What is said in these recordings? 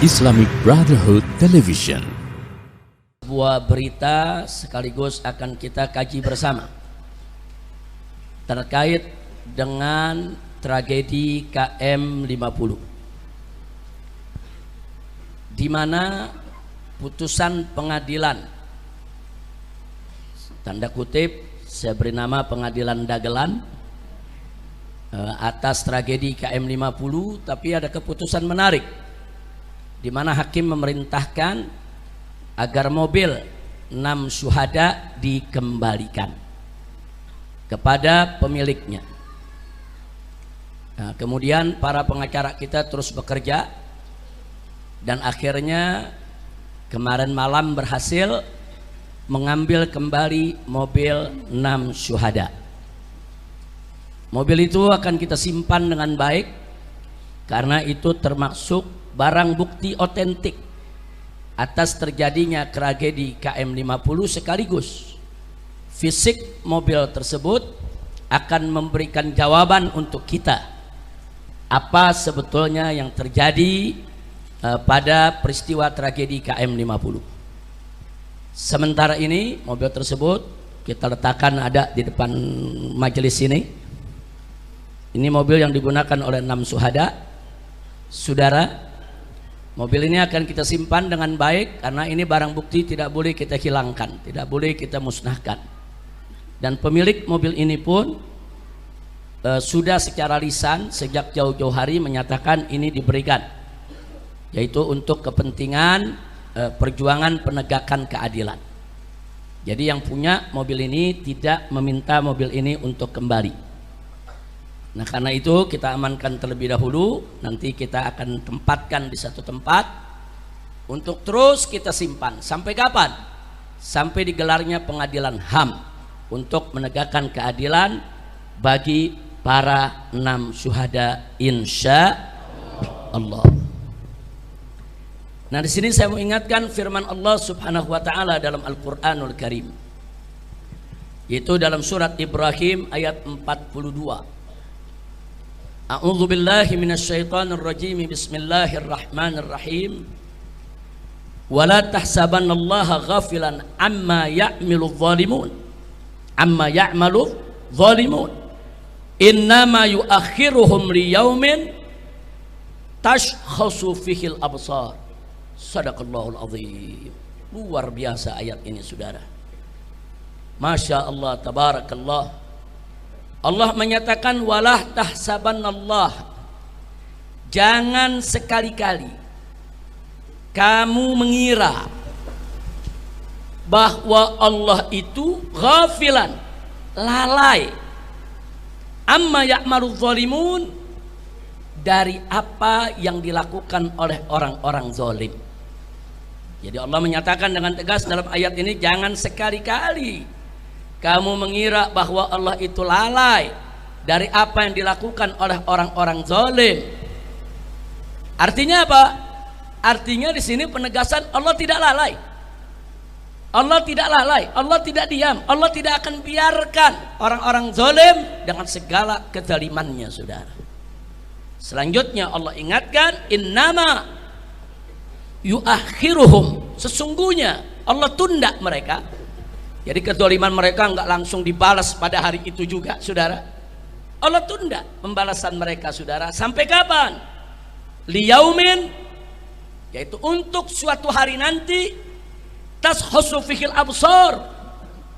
Islamic Brotherhood Television. Sebuah berita sekaligus akan kita kaji bersama terkait dengan tragedi KM 50, di mana putusan pengadilan, tanda kutip saya beri nama pengadilan dagelan, atas tragedi KM 50, tapi ada keputusan menarik di mana hakim memerintahkan agar mobil 6 syuhada dikembalikan kepada pemiliknya. Nah, kemudian para pengacara kita terus bekerja dan akhirnya kemarin malam berhasil mengambil kembali mobil 6 syuhada. Mobil itu akan kita simpan dengan baik karena itu termasuk barang bukti otentik atas terjadinya tragedi KM 50, sekaligus fisik mobil tersebut akan memberikan jawaban untuk kita apa sebetulnya yang terjadi pada peristiwa tragedi KM 50. Sementara ini mobil tersebut kita letakkan ada di depan majelis ini. Ini mobil yang digunakan oleh 6 syuhada. Saudara, mobil ini akan kita simpan dengan baik karena ini barang bukti, tidak boleh kita hilangkan, tidak boleh kita musnahkan. Dan pemilik mobil ini pun sudah secara lisan sejak jauh-jauh hari menyatakan ini diberikan, yaitu untuk kepentingan perjuangan penegakan keadilan. Jadi yang punya mobil ini tidak meminta mobil ini untuk kembali. Nah, karena itu kita amankan terlebih dahulu, nanti kita akan tempatkan di satu tempat untuk terus kita simpan. Sampai kapan? Sampai digelarnya pengadilan HAM untuk menegakkan keadilan bagi para 6 syuhada insya Allah. Nah, di sini saya mau ingatkan firman Allah Subhanahu wa taala dalam Al-Qur'anul Karim, yaitu dalam surat Ibrahim ayat 42. A'udzu billahi minasyaitonir rajim. Bismillahirrahmanirrahim. Wala tahsabannallaha ghafilan amma ya'malu dhalimun. Amma ya'malu dhalimun. Innama yu'akhiruhum liyaumin tashkhasu fihil absar. Sadaqallahul azim. Luar biasa ayat ini, saudara. Masya Allah, tabarakallah. Allah menyatakan walah tahsabanallah, jangan sekali-kali kamu mengira bahwa Allah itu ghafilan, lalai, amma ya'malu zalimun, dari apa yang dilakukan oleh orang-orang zalim. Jadi Allah menyatakan dengan tegas dalam ayat ini, jangan sekali-kali kamu mengira bahwa Allah itu lalai dari apa yang dilakukan oleh orang-orang zalim. Artinya apa? Artinya di sini penegasan Allah tidak lalai. Allah tidak lalai, Allah tidak diam, Allah tidak akan biarkan orang-orang zalim dengan segala kezalimannya, saudara. Selanjutnya Allah ingatkan, innama yuakhiruhum, sesungguhnya Allah tunda mereka. Jadi kezaliman mereka enggak langsung dibalas pada hari itu juga, saudara. Allah tunda pembalasan mereka, saudara. Sampai kapan? Liyaumin, yaitu untuk suatu hari nanti, tashkhasu fihil absar,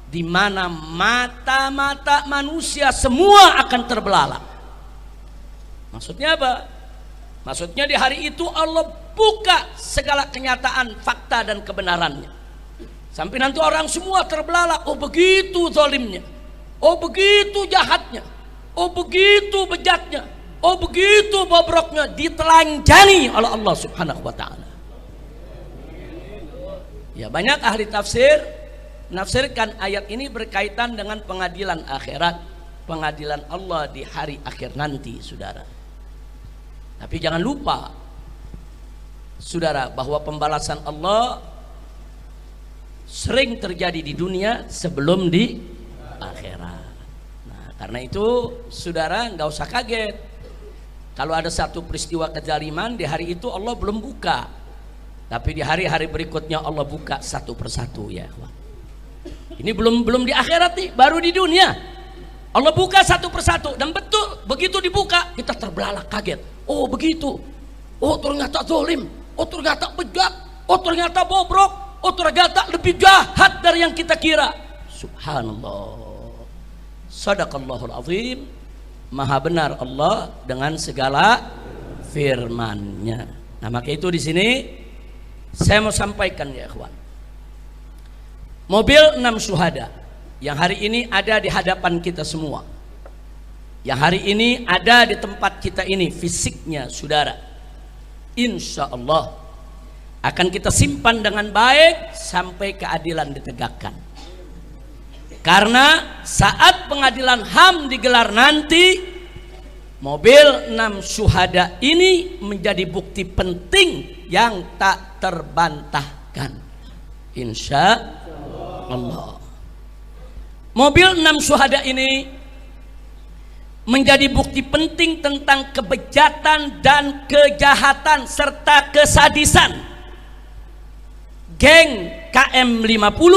di mana mata-mata manusia semua akan terbelalak. Maksudnya apa? Maksudnya di hari itu Allah buka segala kenyataan, fakta dan kebenarannya. Sampai nanti orang semua terbelalak, oh begitu zalimnya, oh begitu jahatnya, oh begitu bejatnya, oh begitu bobroknya, ditelanjangi oleh Allah Subhanahu wa taala. Ya, banyak ahli tafsir menafsirkan ayat ini berkaitan dengan pengadilan akhirat, pengadilan Allah di hari akhir nanti, saudara. Tapi jangan lupa, saudara, bahwa pembalasan Allah sering terjadi di dunia sebelum di akhirat. Nah, karena itu saudara nggak usah kaget kalau ada satu peristiwa kezaliman di hari itu Allah belum buka Tapi di hari-hari berikutnya Allah buka satu persatu ya ikhwan. Ini belum di akhirat nih, baru di dunia. Allah buka satu persatu, dan betul begitu dibuka kita terbelalak kaget. Oh begitu. Oh ternyata zalim. Oh ternyata bejat. Oh ternyata bobrok. Oh ternyata lebih jahat dari yang kita kira. Subhanallah. Sadaqallahul azim. Maha benar Allah dengan segala firman-Nya. Nah, maka itu di sini saya mau sampaikan ya ikhwan. Mobil 6 syuhada yang hari ini ada di hadapan kita semua, yang hari ini ada di tempat kita ini fisiknya saudara, insya Allah akan kita simpan dengan baik sampai keadilan ditegakkan. Karena saat pengadilan HAM digelar nanti, mobil 6 syuhada ini menjadi bukti penting yang tak terbantahkan, insya Allah. Mobil 6 syuhada ini menjadi bukti penting tentang kebejatan dan kejahatan serta kesadisan geng KM50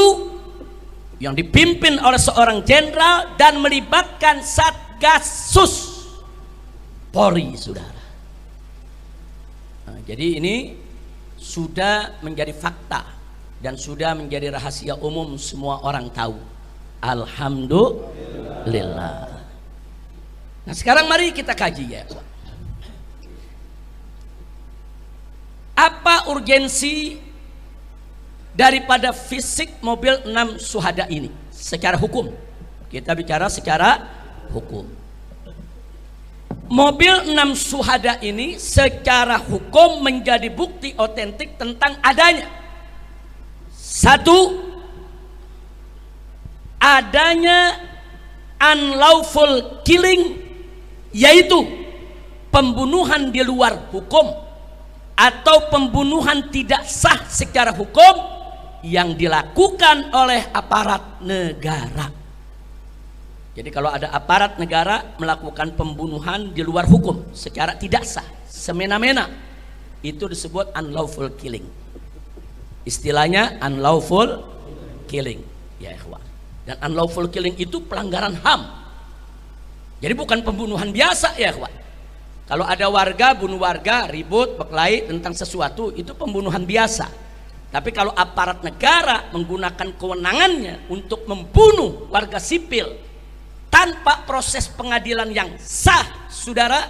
yang dipimpin oleh seorang jenderal dan melibatkan Satgasus Polri, saudara. Nah, jadi ini sudah menjadi fakta dan sudah menjadi rahasia umum, semua orang tahu. Alhamdulillah. Nah sekarang mari kita kaji ya. Apa urgensi daripada fisik mobil 6 syuhada ini secara hukum? Kita bicara secara hukum. Mobil 6 syuhada ini secara hukum menjadi bukti otentik tentang adanya satu, adanya unlawful killing, yaitu pembunuhan di luar hukum atau pembunuhan tidak sah secara hukum yang dilakukan oleh aparat negara. Jadi kalau ada aparat negara melakukan pembunuhan di luar hukum secara tidak sah, semena-mena, itu disebut unlawful killing. Istilahnya unlawful killing ya ikhwan. Dan unlawful killing itu pelanggaran HAM. Jadi bukan pembunuhan biasa ya ikhwan. Kalau ada warga bunuh warga, ribut berkelahi tentang sesuatu, itu pembunuhan biasa. Tapi kalau aparat negara menggunakan kewenangannya untuk membunuh warga sipil tanpa proses pengadilan yang sah, saudara,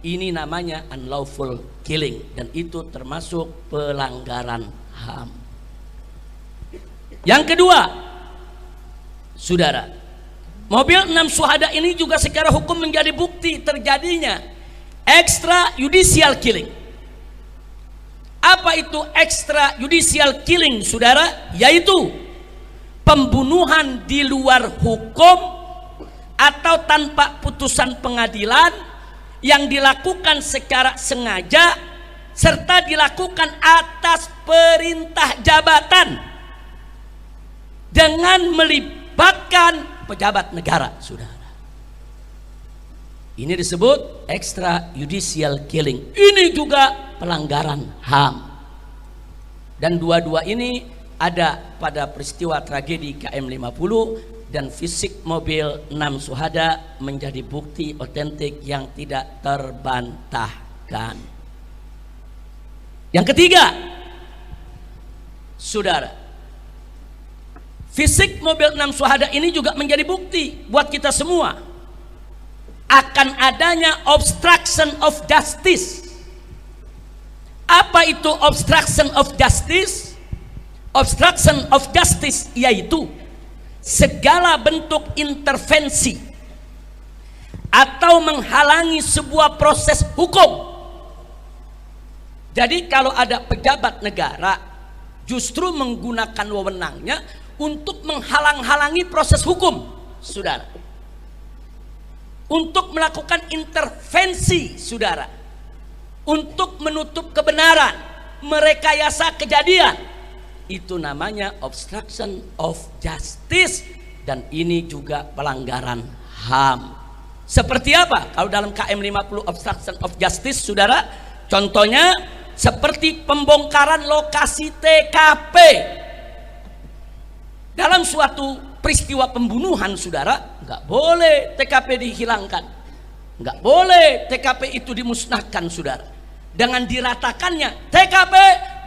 ini namanya unlawful killing, dan itu termasuk pelanggaran HAM. Yang kedua, saudara, mobil 6 syuhada ini juga secara hukum menjadi bukti terjadinya extrajudicial killing. Apa itu extrajudicial killing, saudara? Yaitu pembunuhan di luar hukum atau tanpa putusan pengadilan yang dilakukan secara sengaja serta dilakukan atas perintah jabatan dengan melibatkan pejabat negara, saudara. Ini disebut extrajudicial killing. Ini juga pelanggaran HAM. Dan dua-dua ini ada pada peristiwa tragedi KM50, dan fisik mobil 6 syuhada menjadi bukti otentik yang tidak terbantahkan. Yang ketiga, saudara, fisik mobil 6 syuhada ini juga menjadi bukti buat kita semua akan adanya obstruction of justice. Apa itu obstruction of justice? Obstruction of justice yaitu segala bentuk intervensi atau menghalangi sebuah proses hukum. Jadi kalau ada pejabat negara justru menggunakan wewenangnya untuk menghalang-halangi proses hukum, saudara, untuk melakukan intervensi, saudara, untuk menutup kebenaran, merekayasa kejadian, itu namanya obstruction of justice, dan ini juga pelanggaran HAM. Seperti apa? Kalau dalam KM50 obstruction of justice, saudara, contohnya seperti pembongkaran lokasi TKP. Dalam suatu peristiwa pembunuhan, saudara, nggak boleh TKP dihilangkan, nggak boleh TKP itu dimusnahkan, saudara. Dengan diratakannya TKP,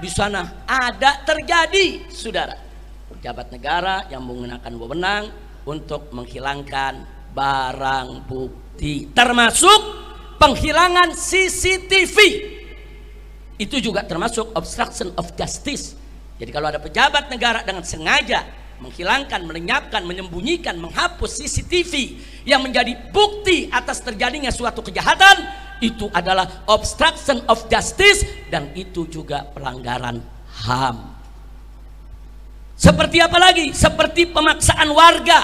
di sana ada terjadi, saudara, pejabat negara yang menggunakan wewenang untuk menghilangkan barang bukti, termasuk penghilangan CCTV. Itu juga termasuk obstruction of justice. Jadi kalau ada pejabat negara dengan sengaja menghilangkan, melenyapkan, menyembunyikan, menghapus CCTV yang menjadi bukti atas terjadinya suatu kejahatan, itu adalah obstruction of justice, dan itu juga pelanggaran HAM. Seperti apa lagi? Seperti pemaksaan warga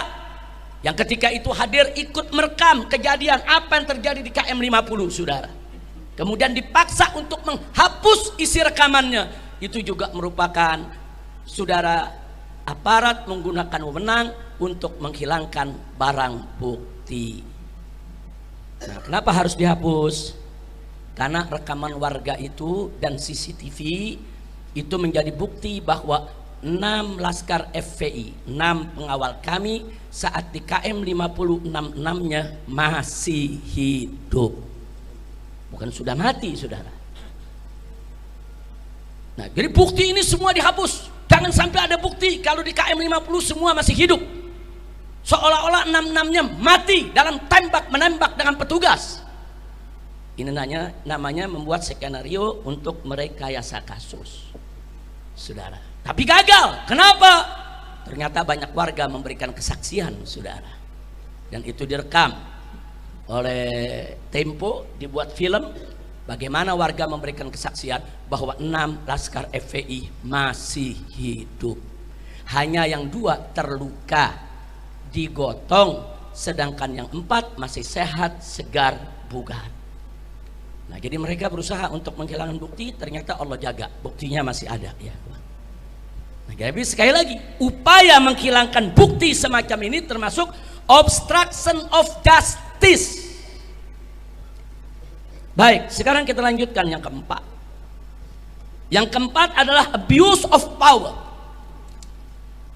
yang ketika itu hadir ikut merekam kejadian apa yang terjadi di KM 50, saudara. Kemudian dipaksa untuk menghapus isi rekamannya. Itu juga merupakan, saudara, aparat menggunakan wewenang untuk menghilangkan barang bukti. Nah, kenapa harus dihapus? Karena rekaman warga itu dan CCTV itu menjadi bukti bahwa 6 laskar FPI, 6 pengawal kami saat di KM 50 6-nya masih hidup. Bukan sudah mati, saudara. Nah, jadi bukti ini semua dihapus. Jangan sampai ada bukti kalau di KM 50 semua masih hidup, seolah-olah 6-6-nya mati dalam tembak menembak dengan petugas. Ini namanya membuat skenario untuk merekayasa kasus, saudara. Tapi gagal. Kenapa? Ternyata banyak warga memberikan kesaksian, saudara, dan itu direkam oleh Tempo, dibuat film bagaimana warga memberikan kesaksian bahwa 6 laskar FPI masih hidup. Hanya yang 2 terluka, digotong, sedangkan yang 4 masih sehat, segar, bugar. Nah, jadi mereka berusaha untuk menghilangkan bukti, ternyata Allah jaga, buktinya masih ada, ya. Nah, jadi sekali lagi, upaya menghilangkan bukti semacam ini termasuk obstruction of justice. Baik, sekarang kita lanjutkan yang keempat. Yang keempat adalah abuse of power.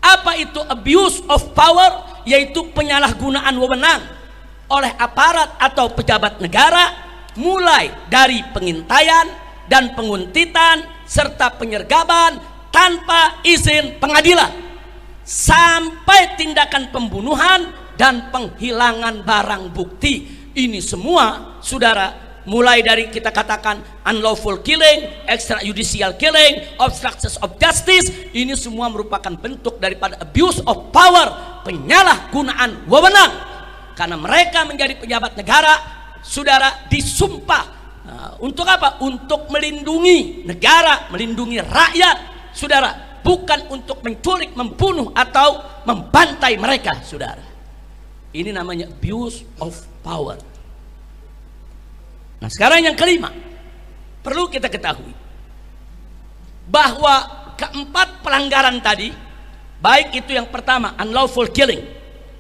Apa itu abuse of power? Yaitu penyalahgunaan wewenang oleh aparat atau pejabat negara, mulai dari pengintaian dan penguntitan serta penyergapan tanpa izin pengadilan, sampai tindakan pembunuhan dan penghilangan barang bukti. Ini semua, saudara, mulai dari kita katakan unlawful killing, extrajudicial killing, obstruction of justice, ini semua merupakan bentuk daripada abuse of power, penyalahgunaan wewenang. Karena mereka menjadi pejabat negara, saudara, disumpah untuk apa? Untuk melindungi negara, melindungi rakyat, saudara, bukan untuk menculik, membunuh atau membantai mereka, saudara. Ini namanya abuse of power. Nah, sekarang yang kelima, perlu kita ketahui bahwa keempat pelanggaran tadi, baik itu yang pertama unlawful killing,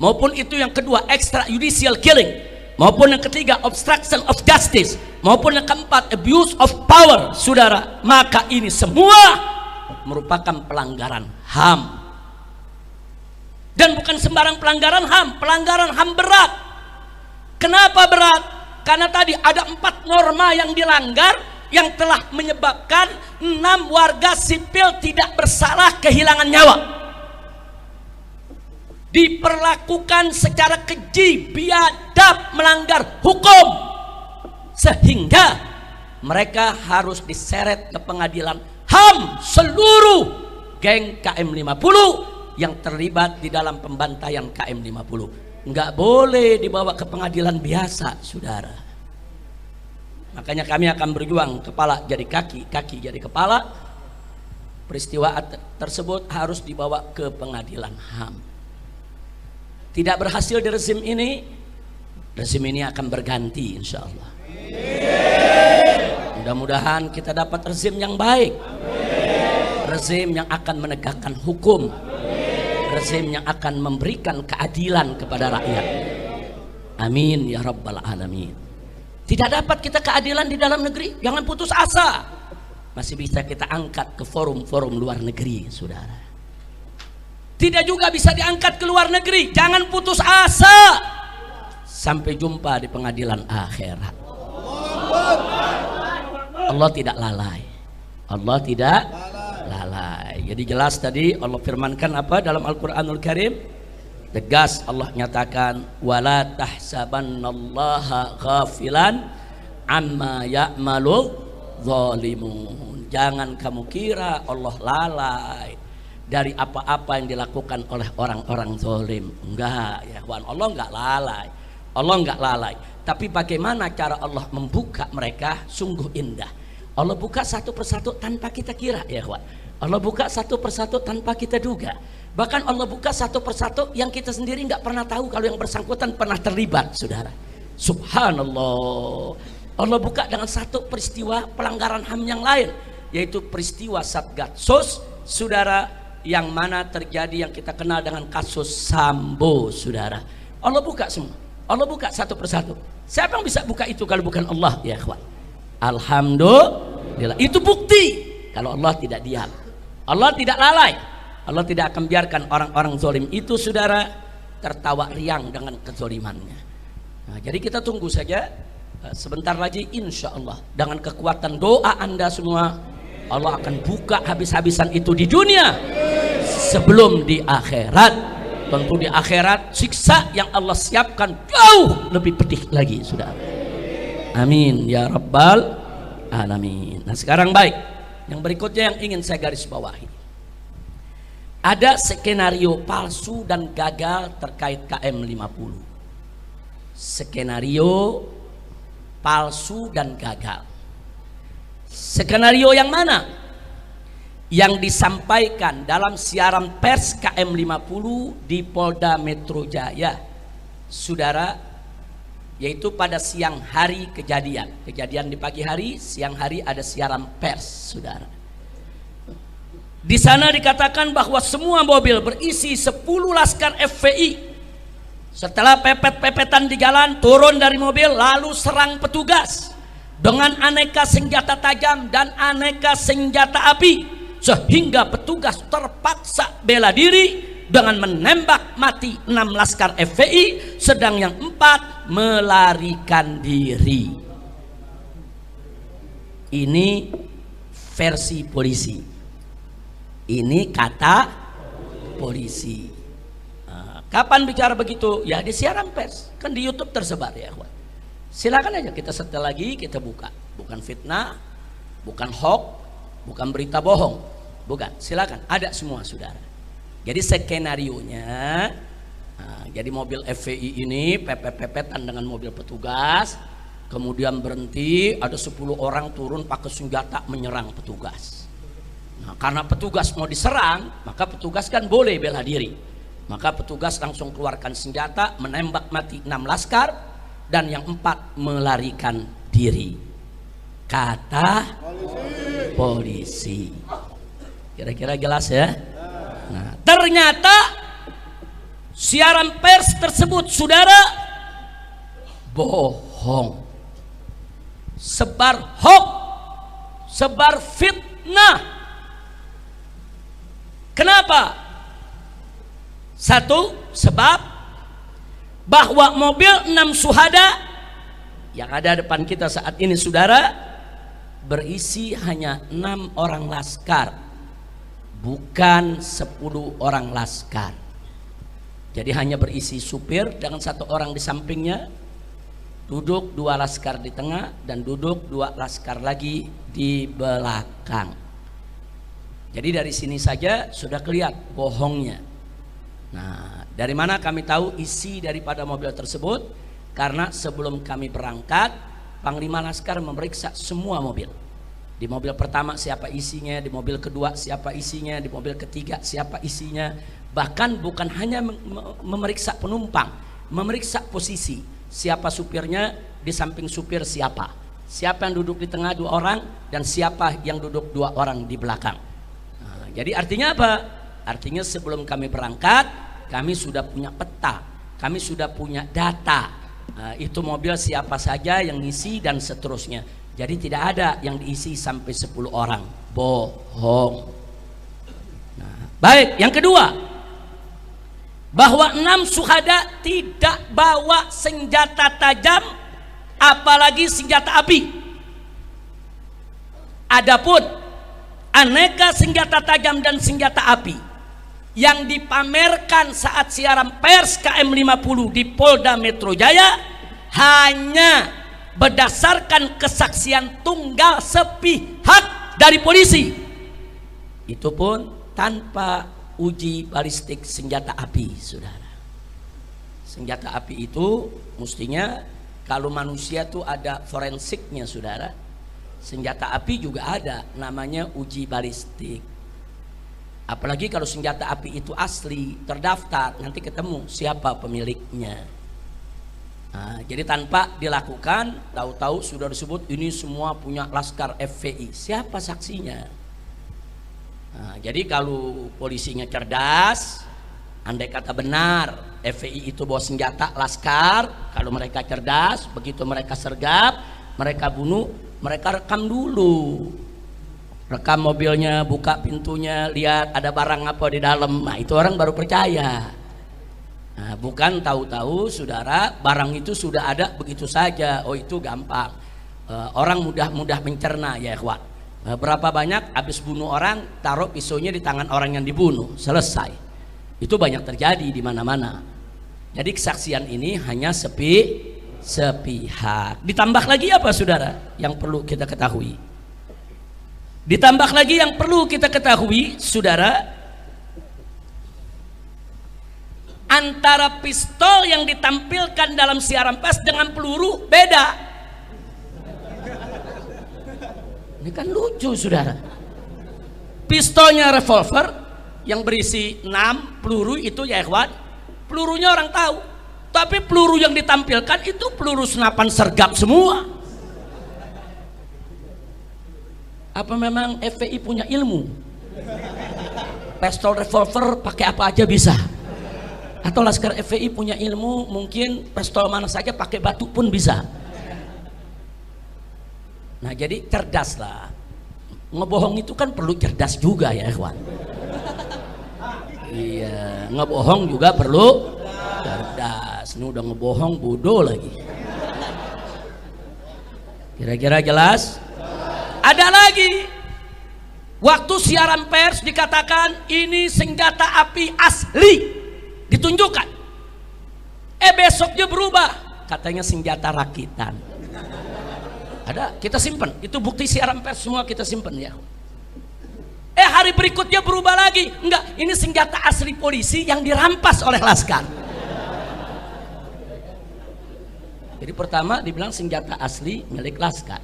maupun itu yang kedua extrajudicial killing, maupun yang ketiga obstruction of justice, maupun yang keempat abuse of power, saudara, maka ini semua merupakan pelanggaran HAM. Dan bukan sembarang pelanggaran HAM, pelanggaran HAM berat. Kenapa berat? Karena tadi ada 4 norma yang dilanggar yang telah menyebabkan 6 warga sipil tidak bersalah kehilangan nyawa. Diperlakukan secara keji, biadab, melanggar hukum, sehingga mereka harus diseret ke pengadilan HAM seluruh geng KM 50 yang terlibat di dalam pembantaian KM 50. Nggak boleh dibawa ke pengadilan biasa, saudara. Makanya kami akan berjuang kepala jadi kaki, kaki jadi kepala. Peristiwa tersebut harus dibawa ke pengadilan HAM. Tidak berhasil di rezim ini akan berganti, insya Allah. Mudah-mudahan kita dapat rezim yang baik, rezim yang akan menegakkan hukum, rezim yang akan memberikan keadilan kepada rakyat. Amin ya rabbal alamin. Tidak dapat kita keadilan di dalam negeri, jangan putus asa. masih bisa kita angkat ke forum-forum luar negeri, saudara. Tidak juga bisa diangkat ke luar negeri. Jangan putus asa. Sampai jumpa di pengadilan akhirat. Allah tidak lalai. Allah tidak lalai. Jadi jelas tadi Allah firmankan apa dalam Al-Quranul Karim? Tegas Allah nyatakan, wala tahsabannallaha ghafilan amma ya'malu zalimun. Jangan kamu kira Allah lalai dari apa-apa yang dilakukan oleh orang-orang zalim. Enggak ya kawan, Allah enggak lalai. Allah enggak lalai. Tapi bagaimana cara Allah membuka mereka sungguh indah. Allah buka satu persatu tanpa kita kira ya kawan. Allah buka satu persatu tanpa kita duga. Bahkan Allah buka satu persatu yang kita sendiri nggak pernah tahu kalau yang bersangkutan pernah terlibat, saudara. Subhanallah. Allah buka dengan satu peristiwa pelanggaran HAM yang lain, yaitu peristiwa Satgasus, saudara, yang mana terjadi yang kita kenal dengan kasus Sambo, saudara. Allah buka semua. Allah buka satu persatu. Siapa yang bisa buka itu kalau bukan Allah ya kawan? Alhamdulillah. Itu bukti kalau Allah tidak diam. Allah tidak lalai. Allah tidak akan biarkan orang-orang zalim itu, saudara, tertawa riang dengan kezalimannya. Nah, jadi kita tunggu saja. Sebentar lagi insya Allah dengan kekuatan doa Anda semua, Allah akan buka habis-habisan itu di dunia sebelum di akhirat. Tentu di akhirat siksa yang Allah siapkan jauh lebih pedih lagi, saudara. Amin ya rabbal alamin. Nah sekarang baik, yang berikutnya yang ingin saya garis bawahi, ada skenario palsu dan gagal terkait KM50. Skenario palsu dan gagal. Skenario yang mana? Yang disampaikan dalam siaran pers KM50 di Polda Metro Jaya, saudara, yaitu pada siang hari kejadian di pagi hari, siang hari ada siaran pers, saudara. Di sana dikatakan bahwa semua mobil berisi 10 laskar FPI setelah pepet-pepetan di jalan turun dari mobil lalu serang petugas dengan aneka senjata tajam dan aneka senjata api, sehingga petugas terpaksa bela diri dengan menembak mati 6 laskar FPI, sedang yang 4 melarikan diri. Ini versi polisi, ini kata polisi. Kapan bicara begitu? Ya di siaran pers, kan di YouTube tersebar ya. Silakan aja kita setel lagi, kita buka. Bukan fitnah, bukan hoax, bukan berita bohong, bukan. Silakan, ada semua, saudara. Jadi skenarionya, jadi mobil FPI ini pepet-pepetan dengan mobil petugas, kemudian berhenti, ada 10 orang turun pakai senjata menyerang petugas. Nah, karena petugas mau diserang, maka petugas kan boleh bela diri. Maka petugas langsung keluarkan senjata, menembak mati 6 laskar dan yang 4 melarikan diri. Kata polisi. Kira-kira jelas ya? Nah, ternyata siaran pers tersebut, saudara, bohong. Sebar hoax, sebar fitnah. Kenapa? Satu, sebab bahwa mobil 6 syuhada yang ada depan kita saat ini, saudara, berisi hanya 6 orang laskar, bukan 10 orang laskar. Jadi hanya berisi supir dengan 1 orang di sampingnya, duduk 2 laskar di tengah, dan duduk 2 laskar lagi di belakang. Jadi dari sini saja sudah kelihatan bohongnya. Nah, dari mana kami tahu isi daripada mobil tersebut? Karena sebelum kami berangkat, Panglima Laskar memeriksa semua mobil. Di mobil pertama siapa isinya, di mobil kedua siapa isinya, di mobil ketiga siapa isinya. Bahkan bukan hanya memeriksa penumpang, memeriksa posisi. Siapa supirnya, di samping supir siapa. Siapa yang duduk di tengah 2 orang, dan siapa yang duduk 2 orang di belakang. Nah, jadi artinya apa? Artinya sebelum kami berangkat, kami sudah punya peta, kami sudah punya data. Itu mobil siapa saja yang ngisi dan seterusnya. Jadi tidak ada yang diisi sampai 10 orang. Bohong. Nah, baik, yang kedua, bahwa 6 syuhada tidak bawa senjata tajam, apalagi senjata api. Adapun aneka senjata tajam dan senjata api yang dipamerkan saat siaran pers KM50 di Polda Metro Jaya hanya berdasarkan kesaksian tunggal sepihak dari polisi, itu pun tanpa uji balistik senjata api, saudara. Senjata api itu mestinya kalau manusia tuh ada forensiknya, saudara. Senjata api juga ada namanya uji balistik. Apalagi kalau senjata api itu asli, terdaftar, nanti ketemu siapa pemiliknya. Nah, jadi tanpa dilakukan, tahu-tahu sudah disebut ini semua punya Laskar FPI. Siapa saksinya? Nah, jadi kalau polisinya cerdas, andai kata benar FPI itu bawa senjata Laskar, kalau mereka cerdas, begitu mereka sergap, mereka bunuh, mereka rekam dulu. Rekam mobilnya, buka pintunya, lihat ada barang apa di dalam. Nah, itu orang baru percaya. Nah, bukan tahu-tahu saudara barang itu sudah ada begitu saja. Oh, itu gampang. Orang mudah mencerna, ya ikhwan. Berapa banyak habis bunuh orang, taruh pisaunya di tangan orang yang dibunuh, selesai. Itu banyak terjadi di mana-mana. Jadi kesaksian ini hanya sepihak. Ditambah lagi apa, saudara, yang perlu kita ketahui? Ditambah lagi yang perlu kita ketahui, saudara, antara pistol yang ditampilkan dalam siaran pers dengan peluru beda. Ini kan lucu, saudara. Pistolnya revolver yang berisi 6 peluru itu, ya ikhwan, pelurunya orang tahu. Tapi peluru yang ditampilkan itu peluru senapan sergap semua. Apa memang FPI punya ilmu? Pistol revolver pakai apa aja bisa. Atau Laskar FPI punya ilmu, mungkin pistol mana saja pakai batu pun bisa. Nah, jadi cerdaslah. Ngebohong itu kan perlu cerdas juga, ya ikhwan. Iya, ngebohong juga perlu cerdas. Ini udah ngebohong bodoh lagi. Kira-kira jelas? Ada lagi. Waktu siaran pers dikatakan ini senjata api asli, ditunjukkan. Besoknya berubah, katanya senjata rakitan. Ada, kita simpen. Itu bukti siaran pers semua kita simpen, ya. Hari berikutnya berubah lagi. Enggak, ini senjata asli polisi yang dirampas oleh Laskar. Jadi pertama dibilang senjata asli milik Laskar.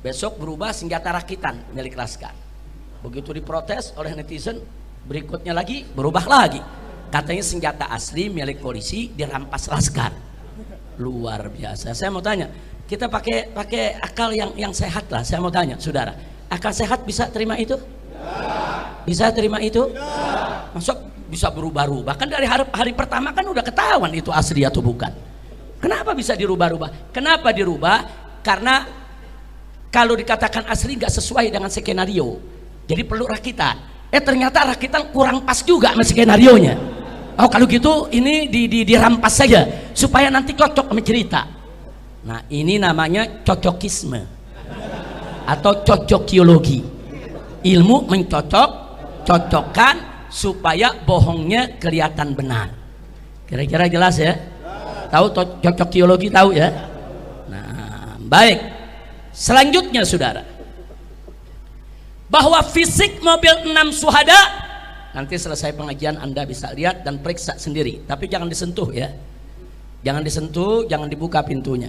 Besok berubah senjata rakitan milik Laskar. Begitu diprotes oleh netizen, berikutnya lagi berubah lagi. Katanya senjata asli milik polisi dirampas Laskar. Luar biasa. Saya mau tanya, kita pakai akal yang sehat lah. Saya mau tanya, saudara, akal sehat bisa terima itu? Bisa terima itu? Masuk bisa berubah-ubah? Kan dari hari pertama kan udah ketahuan itu asli atau bukan. Kenapa bisa dirubah-ubah? Kenapa dirubah? Karena kalau dikatakan asli nggak sesuai dengan skenario, jadi perlu rakitan. Ternyata rakitan kurang pas juga sama skenarionya. Oh, kalau gitu ini dirampas saja supaya nanti cocok sama cerita. Nah, ini namanya cocokisme atau cocokiologi. Ilmu mencocokkan supaya bohongnya kelihatan benar. Kira-kira jelas ya? Tahu cocokiologi, tahu ya? Nah, baik. Selanjutnya, saudara, bahwa fisik mobil 6 syuhada, nanti selesai pengajian Anda bisa lihat dan periksa sendiri, tapi jangan disentuh ya. Jangan disentuh, jangan dibuka pintunya.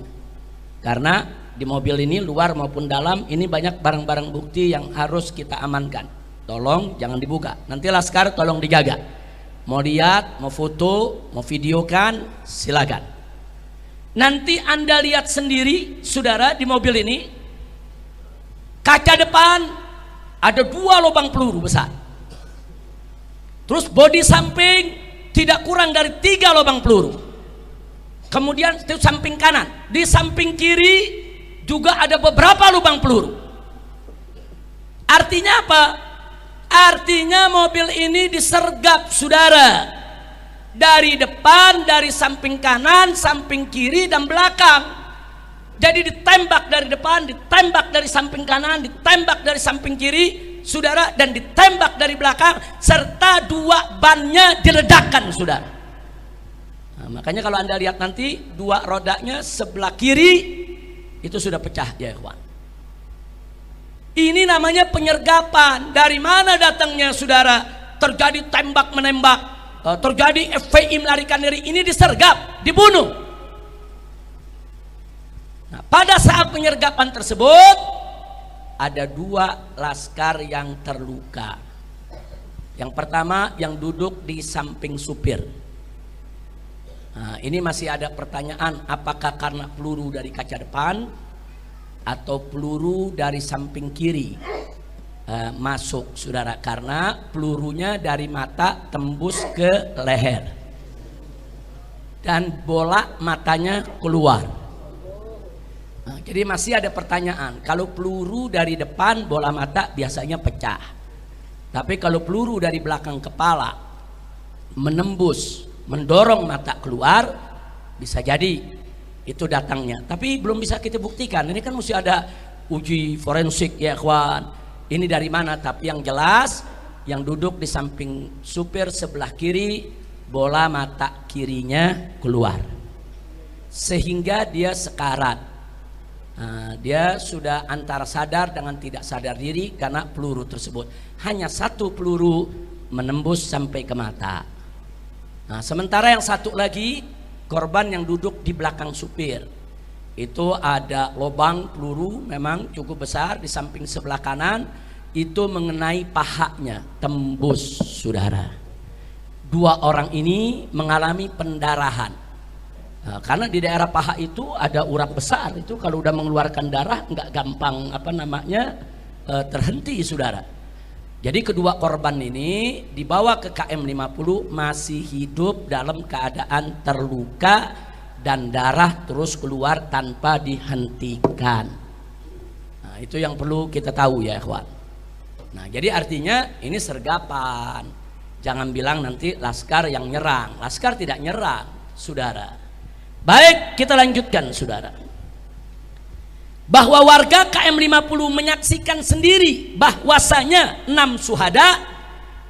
Karena di mobil ini luar maupun dalam ini banyak barang-barang bukti yang harus kita amankan. Tolong jangan dibuka. Nanti Laskar tolong dijaga. Mau lihat, mau foto, mau videokan, silakan. Nanti Anda lihat sendiri, saudara, di mobil ini kaca depan ada 2 lubang peluru besar. Terus bodi samping tidak kurang dari 3 lubang peluru. Kemudian itu samping kanan, di samping kiri juga ada beberapa lubang peluru. Artinya apa? Artinya mobil ini disergap, saudara, dari depan, dari samping kanan, samping kiri, dan belakang. Jadi ditembak dari depan, ditembak dari samping kanan, ditembak dari samping kiri, saudara, dan ditembak dari belakang, serta dua bannya diledakkan, saudara. Nah, makanya kalau Anda lihat nanti dua rodanya sebelah kiri itu sudah pecah, ya ikhwan. Ini namanya penyergapan. Dari mana datangnya, saudara? Terjadi tembak menembak, terjadi FPI melarikan diri, ini disergap, dibunuh. Nah, pada saat penyergapan tersebut ada dua laskar yang terluka. Yang pertama yang duduk di samping supir. Nah, ini masih ada pertanyaan, apakah karena peluru dari kaca depan atau peluru dari samping kiri masuk, saudara, karena pelurunya dari mata tembus ke leher dan bola matanya keluar. Nah, jadi masih ada pertanyaan, kalau peluru dari depan bola mata biasanya pecah, tapi kalau peluru dari belakang kepala menembus, mendorong mata keluar, bisa jadi itu datangnya. Tapi belum bisa kita buktikan, ini kan mesti ada uji forensik, ya kawan. Ini dari mana? Tapi yang jelas yang duduk di samping supir sebelah kiri, bola mata kirinya keluar sehingga dia sekarat. Nah, dia sudah antara sadar dengan tidak sadar diri karena peluru tersebut. Hanya satu peluru menembus sampai ke mata. Nah, sementara yang satu lagi, korban yang duduk di belakang supir, itu ada lubang peluru memang cukup besar di samping sebelah kanan, itu mengenai pahanya, tembus, saudara. Dua orang ini mengalami pendarahan. Nah, karena di daerah paha itu ada urat besar, itu kalau udah mengeluarkan darah nggak gampang terhenti, saudara. Jadi kedua korban ini dibawa ke KM 50 masih hidup dalam keadaan terluka dan darah terus keluar tanpa dihentikan. Nah, itu yang perlu kita tahu, ya ikhwan. Nah, jadi artinya ini sergapan. Jangan bilang nanti laskar yang nyerang. Laskar tidak nyerang, saudara. Baik, kita lanjutkan, saudara. Bahwa warga KM 50 menyaksikan sendiri bahwasanya 6 syuhada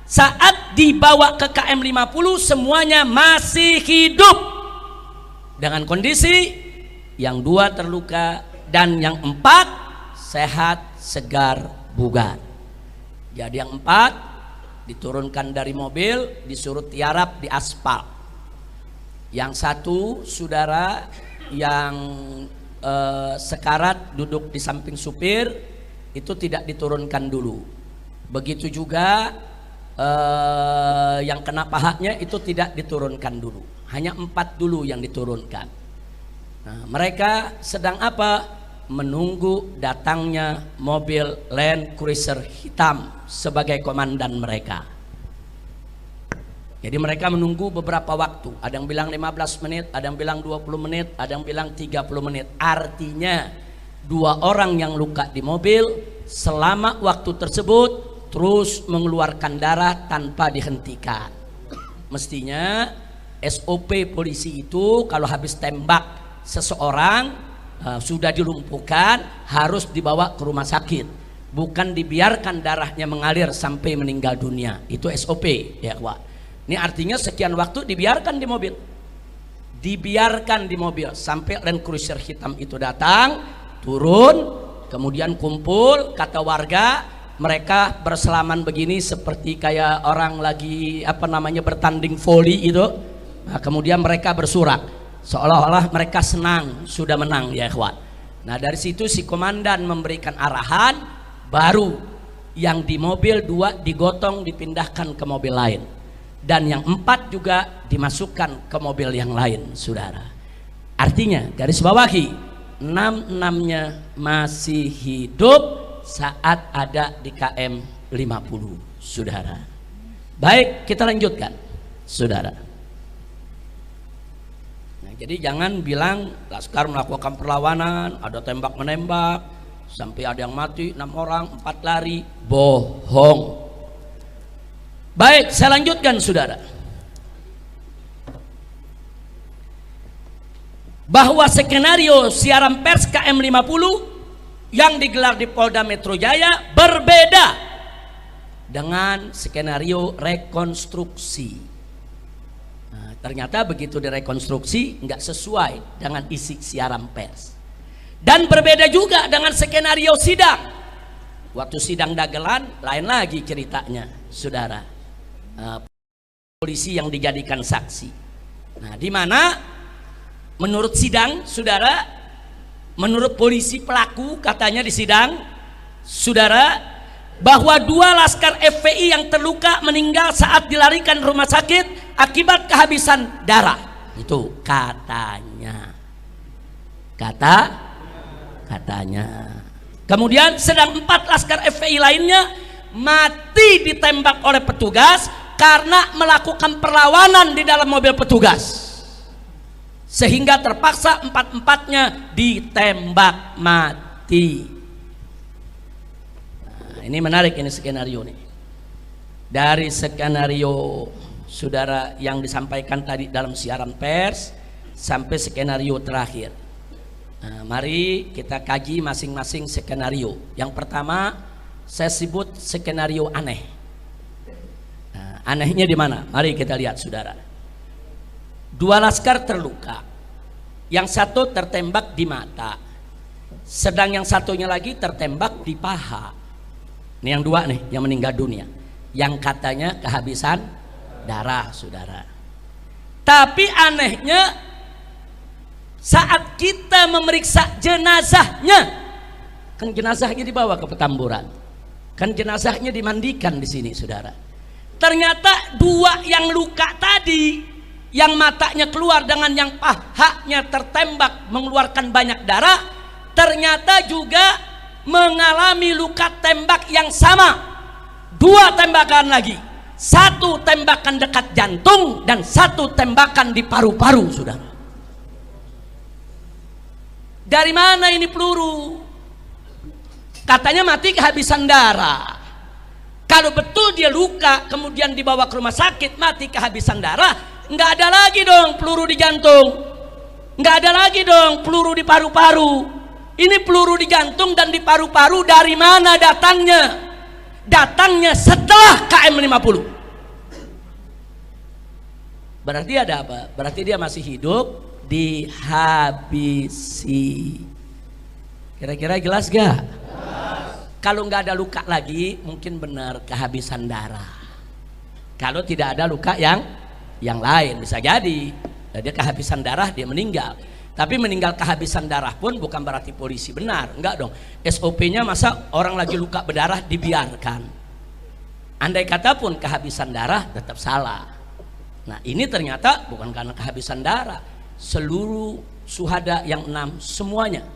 saat dibawa ke KM 50 semuanya masih hidup dengan kondisi yang 2 terluka dan yang 4 sehat segar bugar. Jadi yang 4 diturunkan dari mobil, disuruh tiarap di aspal. Yang 1, saudara, yang sekarat duduk di samping supir itu tidak diturunkan dulu. Begitu juga yang kena pahanya itu tidak diturunkan dulu. Hanya 4 dulu yang diturunkan. Nah, mereka sedang apa? Menunggu datangnya mobil Land Cruiser hitam sebagai komandan mereka. Jadi mereka menunggu beberapa waktu. Ada yang bilang 15 menit, ada yang bilang 20 menit, ada yang bilang 30 menit. Artinya 2 orang yang luka di mobil selama waktu tersebut terus mengeluarkan darah tanpa dihentikan. Mestinya SOP polisi itu kalau habis tembak seseorang sudah dilumpuhkan harus dibawa ke rumah sakit, bukan dibiarkan darahnya mengalir sampai meninggal dunia. Itu SOP, ya Pak. Ini artinya sekian waktu dibiarkan di mobil, sampai Land Cruiser hitam itu datang, turun, kemudian kumpul. Kata warga, mereka berselaman begini seperti kayak orang lagi bertanding voli itu. Nah, kemudian mereka bersorak seolah-olah mereka senang sudah menang, ya ikhwan. Nah, dari situ si komandan memberikan arahan, baru yang di mobil 2 digotong dipindahkan ke mobil lain. Dan yang 4 juga dimasukkan ke mobil yang lain, saudara. Artinya garis bawahi, 6-6-nya masih hidup saat ada di KM 50, saudara. Baik, kita lanjutkan, saudara. Nah, Jadi jangan bilang Laskar melakukan perlawanan, ada tembak menembak, sampai ada yang mati 6 orang, 4 lari. Bohong. Baik, saya lanjutkan saudara. Bahwa skenario siaran pers KM50 yang digelar di Polda Metro Jaya berbeda dengan skenario rekonstruksi. Ternyata begitu direkonstruksi nggak sesuai dengan isi siaran pers, dan berbeda juga dengan skenario sidang. Waktu sidang dagelan lain lagi ceritanya, saudara. Polisi yang dijadikan saksi. Nah, di mana menurut sidang, saudara, menurut polisi pelaku katanya di sidang, saudara, bahwa 2 laskar FPI yang terluka meninggal saat dilarikan rumah sakit akibat kehabisan darah. Itu katanya. Katanya. Kemudian sedang 4 laskar FPI lainnya mati ditembak oleh petugas karena melakukan perlawanan di dalam mobil petugas, sehingga terpaksa 4-empatnya ditembak mati. Ini menarik, ini skenario nih. Dari skenario saudara yang disampaikan tadi dalam siaran pers sampai skenario terakhir. Nah, mari kita kaji masing-masing skenario. Yang pertama saya sebut skenario aneh. Nah, anehnya di mana? Mari kita lihat saudara. 2 laskar terluka. Yang satu tertembak di mata. Sedang yang satunya lagi tertembak di paha. Ini yang 2 nih, yang meninggal dunia, yang katanya kehabisan darah, saudara. Tapi anehnya saat kita memeriksa jenazahnya, kan jenazahnya dibawa ke Petamburan, kan jenazahnya dimandikan di sini, saudara. Ternyata 2 yang luka tadi, yang matanya keluar dengan yang pahanya tertembak mengeluarkan banyak darah, ternyata juga mengalami luka tembak yang sama. 2 tembakan lagi, 1 tembakan dekat jantung dan 1 tembakan di paru-paru, saudara. Dari mana ini peluru? Katanya mati kehabisan darah. Kalau betul dia luka kemudian dibawa ke rumah sakit mati kehabisan darah, nggak ada lagi dong peluru di jantung, nggak ada lagi dong peluru di paru-paru. Ini peluru di jantung dan di paru-paru dari mana datangnya? Datangnya setelah KM50. Berarti ada apa? Berarti dia masih hidup, dihabisi. Kira-kira jelas gak? Kalau nggak ada luka lagi, mungkin benar kehabisan darah. Kalau tidak ada luka yang lain, bisa jadi dia kehabisan darah, dia meninggal. Tapi meninggal kehabisan darah pun bukan berarti polisi benar, enggak dong. SOP-nya masa orang lagi luka berdarah dibiarkan. Andai kata pun kehabisan darah tetap salah. Nah, ini ternyata bukan karena kehabisan darah. Seluruh syuhada yang 6 semuanya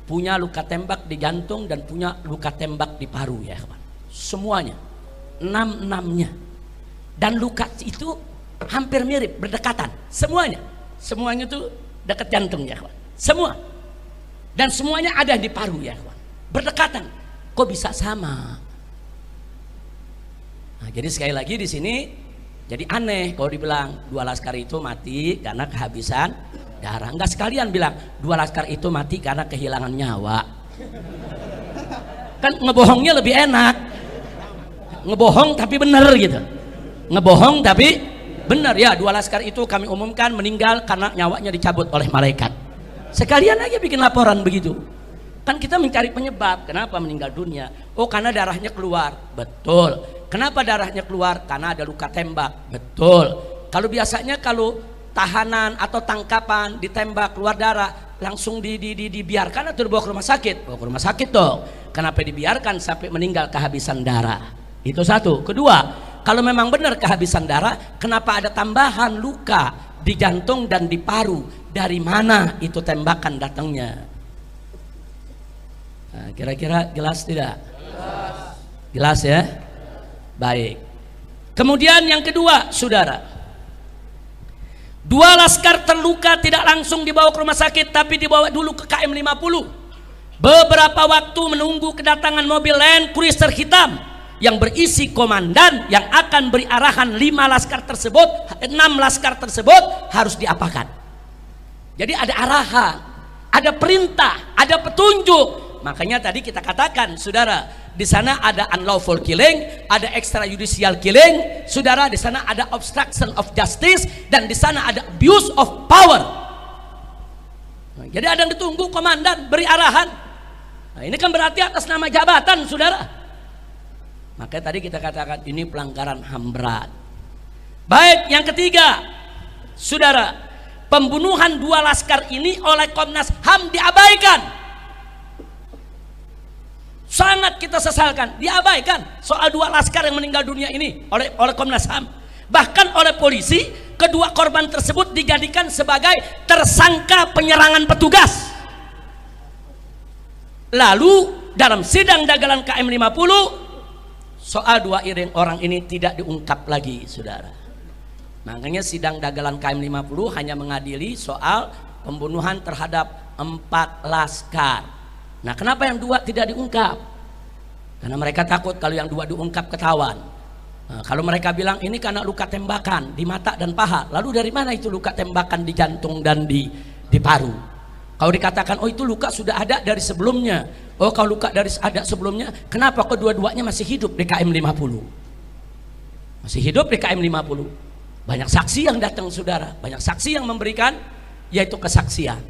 punya luka tembak di jantung dan punya luka tembak di paru, ya kawan. Semuanya, 6-6-nya. Dan luka itu hampir mirip, berdekatan. Semuanya tuh dekat jantung, ya kawan. Semua. Dan semuanya ada di paru, ya kawan. Berdekatan. Kok bisa sama? Nah, jadi sekali lagi di sini jadi aneh kalau dibilang 2 laskar itu mati karena kehabisan darah. Enggak sekalian bilang 2 laskar itu mati karena kehilangan nyawa. Kan ngebohongnya lebih enak. Ngebohong tapi bener gitu. Ngebohong tapi benar, ya 2 laskar itu kami umumkan meninggal karena nyawanya dicabut oleh malaikat. Sekalian aja bikin laporan begitu. Kan kita mencari penyebab kenapa meninggal dunia. Oh, karena darahnya keluar. Betul. Kenapa darahnya keluar? Karena ada luka tembak. Betul. Kalau biasanya kalau tahanan atau tangkapan ditembak keluar darah langsung dibiarkan atau dibawa ke rumah sakit? Bawa ke rumah sakit dong. Kenapa dibiarkan sampai meninggal kehabisan darah? Itu satu. Kedua, kalau memang benar kehabisan darah, kenapa ada tambahan luka di jantung dan di paru? Dari mana itu tembakan datangnya? Nah, kira-kira jelas tidak? Jelas ya? Baik. Kemudian yang kedua, saudara, 2 laskar terluka tidak langsung dibawa ke rumah sakit, tapi dibawa dulu ke KM 50. Beberapa waktu menunggu kedatangan mobil Land Cruiser hitam yang berisi komandan yang akan beri arahan 5 laskar tersebut, 6 laskar tersebut harus diapakan. Jadi ada arahan, ada perintah, ada petunjuk. Makanya tadi kita katakan, saudara, di sana ada unlawful killing, ada extrajudicial killing, saudara, di sana ada obstruction of justice, dan di sana ada abuse of power. Nah, jadi ada yang ditunggu komandan beri arahan. Nah, ini kan berarti atas nama jabatan, saudara. Makanya tadi kita katakan ini pelanggaran HAM berat. Baik, yang ketiga, saudara, pembunuhan 2 laskar ini oleh Komnas HAM diabaikan. Sangat kita sesalkan, diabaikan soal 2 laskar yang meninggal dunia ini oleh Komnas HAM. Bahkan oleh polisi, kedua korban tersebut dijadikan sebagai tersangka penyerangan petugas. Lalu dalam sidang dagelan KM 50, soal 2 orang ini tidak diungkap lagi, saudara. Makanya sidang dagelan KM 50 hanya mengadili soal pembunuhan terhadap 4 laskar. Nah, kenapa yang 2 tidak diungkap? Karena mereka takut kalau yang 2 diungkap ketahuan. Nah, kalau mereka bilang ini karena luka tembakan di mata dan paha, lalu dari mana itu luka tembakan di jantung dan di paru? Kalau dikatakan oh itu luka sudah ada dari sebelumnya, oh kalau luka dari ada sebelumnya, kenapa kedua-duanya masih hidup di KM 50? Masih hidup di KM 50. Banyak saksi yang datang, saudara, banyak saksi yang memberikan yaitu kesaksian.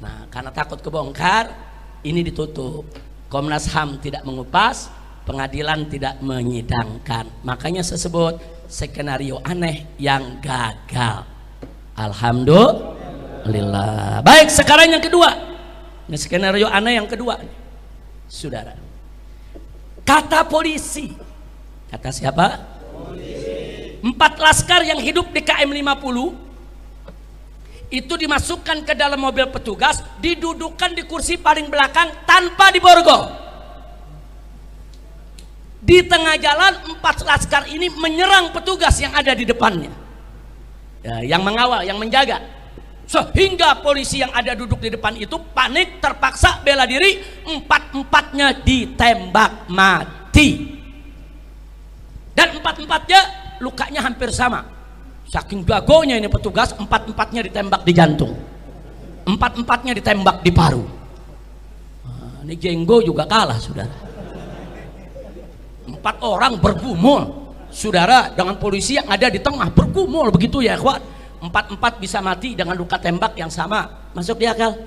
Nah, karena takut kebongkar, ini ditutup. Komnas HAM tidak mengupas, pengadilan tidak menyidangkan. Makanya saya sebut skenario aneh yang gagal. Alhamdulillah. Baik, sekarang yang kedua. Ini skenario aneh yang kedua, saudara. Kata polisi. Kata siapa? Polisi. 4 laskar yang hidup di KM 50 itu dimasukkan ke dalam mobil petugas, didudukkan di kursi paling belakang tanpa diborgol. Di tengah jalan 4 laskar ini menyerang petugas yang ada di depannya, ya, yang mengawal, yang menjaga, sehingga polisi yang ada duduk di depan itu panik, terpaksa bela diri, 4-empatnya ditembak mati, dan 4-empatnya lukanya hampir sama. Saking jagonya ini petugas, 4-empatnya ditembak di jantung, 4-empatnya ditembak di paru. Nah, ini Jenggo juga kalah, saudara. 4 orang bergumul, saudara, dengan polisi yang ada di tengah, bergumul begitu ya, ikhwan. 4-4 bisa mati dengan luka tembak yang sama. Masuk di akal?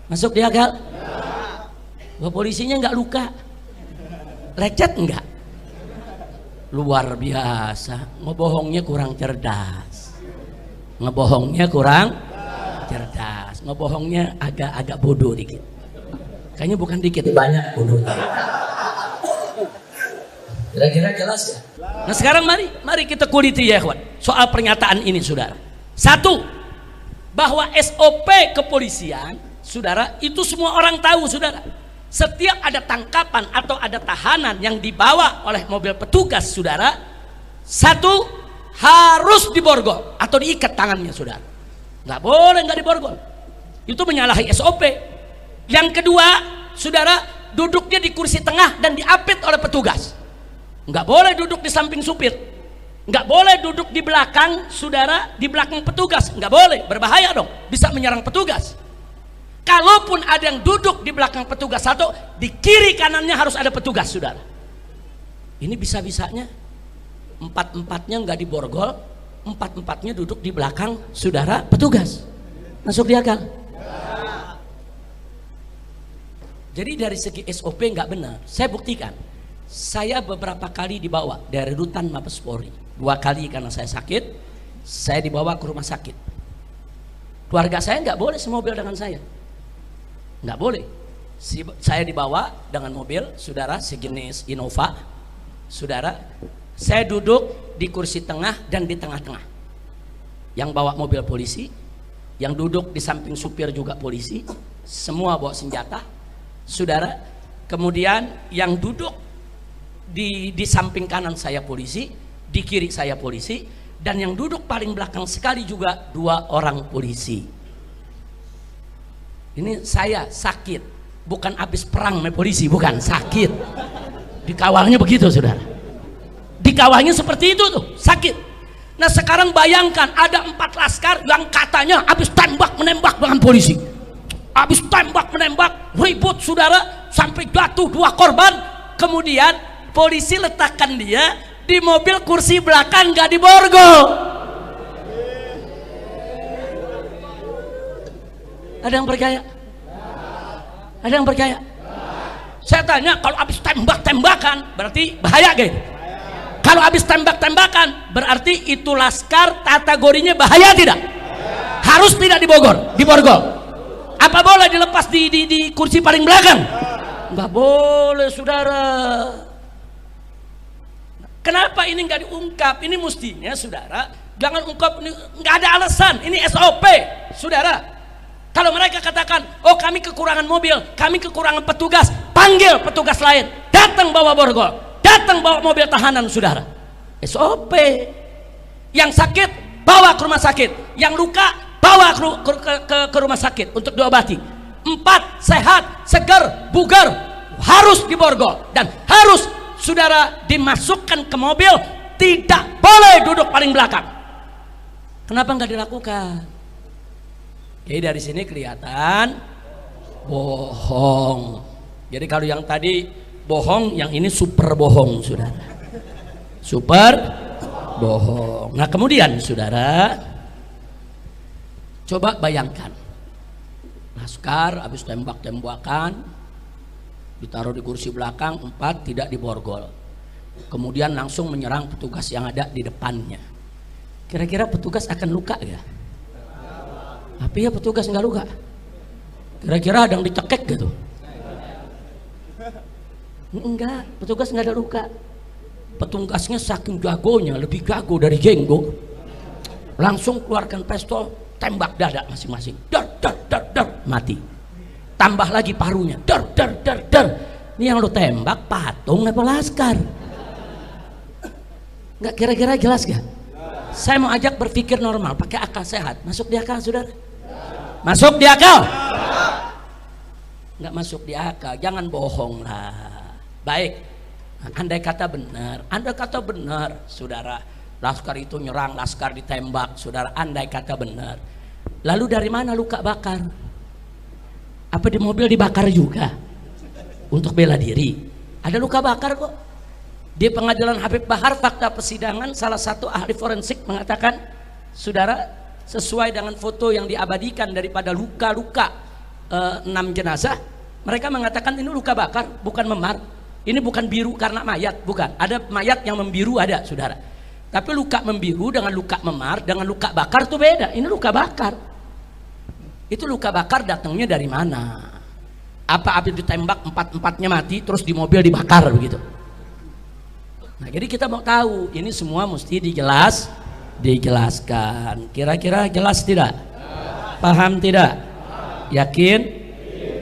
Masuk di akal? Bahwa polisinya nggak luka, lecet enggak? Luar biasa, ngebohongnya kurang cerdas, ngebohongnya kurang cerdas, ngebohongnya agak bodoh dikit, kayaknya bukan dikit, banyak bodohnya. Kira-kira jelas ya? Nah sekarang mari kita kuliti ya kawan, soal pernyataan ini, saudara. 1, bahwa SOP kepolisian, saudara, itu semua orang tahu, saudara. Setiap ada tangkapan atau ada tahanan yang dibawa oleh mobil petugas, saudara, 1 harus diborgol atau diikat tangannya, saudara. Nggak boleh nggak diborgol. Itu menyalahi SOP. Yang kedua, saudara, duduknya di kursi tengah dan diapit oleh petugas. Nggak boleh duduk di samping supir. Nggak boleh duduk di belakang, saudara, di belakang petugas. Nggak boleh, berbahaya dong, bisa menyerang petugas. Kalaupun ada yang duduk di belakang petugas 1, di kiri kanannya harus ada petugas, saudara. Ini bisa-bisanya 4-empatnya nggak diborgol, 4-empatnya duduk di belakang, saudara, petugas. Masuk di akal? Jadi dari segi SOP nggak benar. Saya buktikan. Saya beberapa kali dibawa dari rutan Mabes Polri. 2 kali karena saya sakit, saya dibawa ke rumah sakit. Keluarga saya nggak boleh semobil dengan saya. Nggak boleh. Saya dibawa dengan mobil, saudara, sejenis Innova, saudara. Saya duduk di kursi tengah dan di tengah-tengah. Yang bawa mobil polisi, yang duduk di samping supir juga polisi, semua bawa senjata, saudara. Kemudian yang duduk di samping kanan saya polisi, di kiri saya polisi, Dan yang duduk paling belakang sekali juga 2 orang polisi. Ini saya sakit, bukan habis perang sama polisi, bukan, sakit. Dikawalnya begitu, saudara. Dikawalnya seperti itu tuh, sakit. Nah sekarang bayangkan ada 4 laskar yang katanya habis tembak menembak dengan polisi. Habis tembak menembak, ribut saudara, sampai jatuh 2 korban. Kemudian polisi letakkan dia di mobil kursi belakang, gak diborgol. Ada yang percaya? Ada yang percaya? Saya tanya, kalau habis tembak-tembakan berarti bahaya gitu. Kalau habis tembak-tembakan berarti itu laskar kategorinya bahaya tidak? Harus tidak diborgol. Apa boleh dilepas di kursi paling belakang? Nggak boleh, saudara. Kenapa ini nggak diungkap? Ini mestinya, saudara, jangan ungkap. Nggak ada alasan. Ini SOP, saudara. Kalau mereka katakan, oh kami kekurangan mobil, kami kekurangan petugas, panggil petugas lain, datang bawa borgol, datang bawa mobil tahanan, saudara. SOP. Yang sakit bawa ke rumah sakit, yang luka bawa ke rumah sakit untuk diobati. 4 sehat, segar, bugar, harus diborgol dan harus, saudara, dimasukkan ke mobil, tidak boleh duduk paling belakang. Kenapa nggak dilakukan? Jadi dari sini kelihatan bohong. Jadi kalau yang tadi bohong, yang ini super bohong, saudara. Super bohong. Nah kemudian, saudara, coba bayangkan, laskar habis tembak-tembakan, ditaruh di kursi belakang, 4 tidak diborgol. Kemudian langsung menyerang petugas yang ada di depannya. Kira-kira petugas akan luka ya? Tapi ya petugas nggak luka. Kira-kira ada yang dicekek gitu? Enggak, petugas nggak ada luka. Petugasnya saking jagonya, lebih jago dari jenggo, langsung keluarkan pistol, tembak dada masing-masing, dar, mati. Tambah lagi parunya, dar. Ini yang lo tembak patung apa laskar? Nggak, kira-kira jelas gak? Saya mau ajak berpikir normal, pakai akal sehat. Masuk di akal, saudara? Masuk di akal? Nggak masuk di akal, jangan bohong lah. Baik, andai kata benar, saudara, laskar itu nyerang, laskar ditembak, saudara, andai kata benar. Lalu dari mana luka bakar? Apa di mobil dibakar juga untuk bela diri? Ada luka bakar kok. Di pengadilan Habib Bahar, fakta persidangan, salah satu ahli forensik mengatakan, saudara, sesuai dengan foto yang diabadikan daripada luka-luka 6 jenazah, mereka mengatakan ini luka bakar, bukan memar. Ini bukan biru karena mayat, bukan. Ada mayat yang membiru, ada, saudara. Tapi luka membiru dengan luka memar dengan luka bakar itu beda. Ini luka bakar. Itu luka bakar datangnya dari mana? Apa habis ditembak 4-4-nya mati terus di mobil dibakar begitu? Nah, jadi kita mau tahu, ini semua mesti dijelaskan. Kira-kira jelas tidak? Paham tidak? Yakin?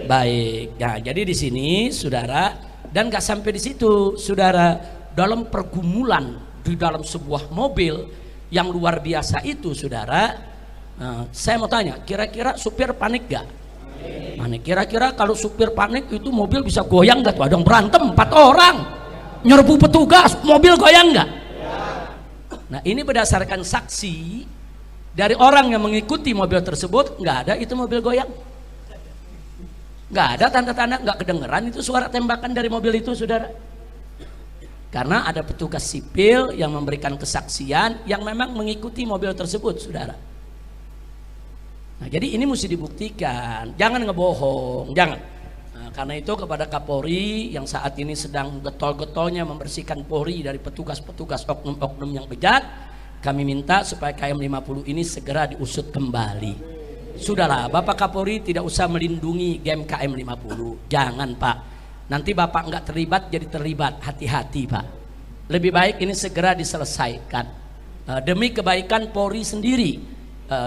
Baik. Nah, jadi di sini, saudara, dan gak sampai di situ, saudara, dalam pergumulan di dalam sebuah mobil yang luar biasa itu, saudara, saya mau tanya, kira-kira supir panik gak? Panik. Kira-kira kalau supir panik itu mobil bisa goyang gak tuh? Ada yang berantem 4 orang. Nyerbu petugas, mobil goyang nggak? Nah ini berdasarkan saksi dari orang yang mengikuti mobil tersebut, nggak ada itu mobil goyang, nggak ada tanda-tanda, nggak kedengeran itu suara tembakan dari mobil itu, saudara. Karena ada petugas sipil yang memberikan kesaksian yang memang mengikuti mobil tersebut, saudara. Nah jadi ini mesti dibuktikan, jangan ngebohong, jangan. Karena itu kepada Kapolri yang saat ini sedang getol-getolnya membersihkan Polri dari petugas-petugas oknum-oknum yang bejat, kami minta supaya KM50 ini segera diusut kembali. Sudahlah, Bapak Kapolri tidak usah melindungi game KM50. Jangan, Pak. Nanti Bapak nggak terlibat jadi terlibat. Hati-hati, Pak. Lebih baik ini segera diselesaikan demi kebaikan Polri sendiri.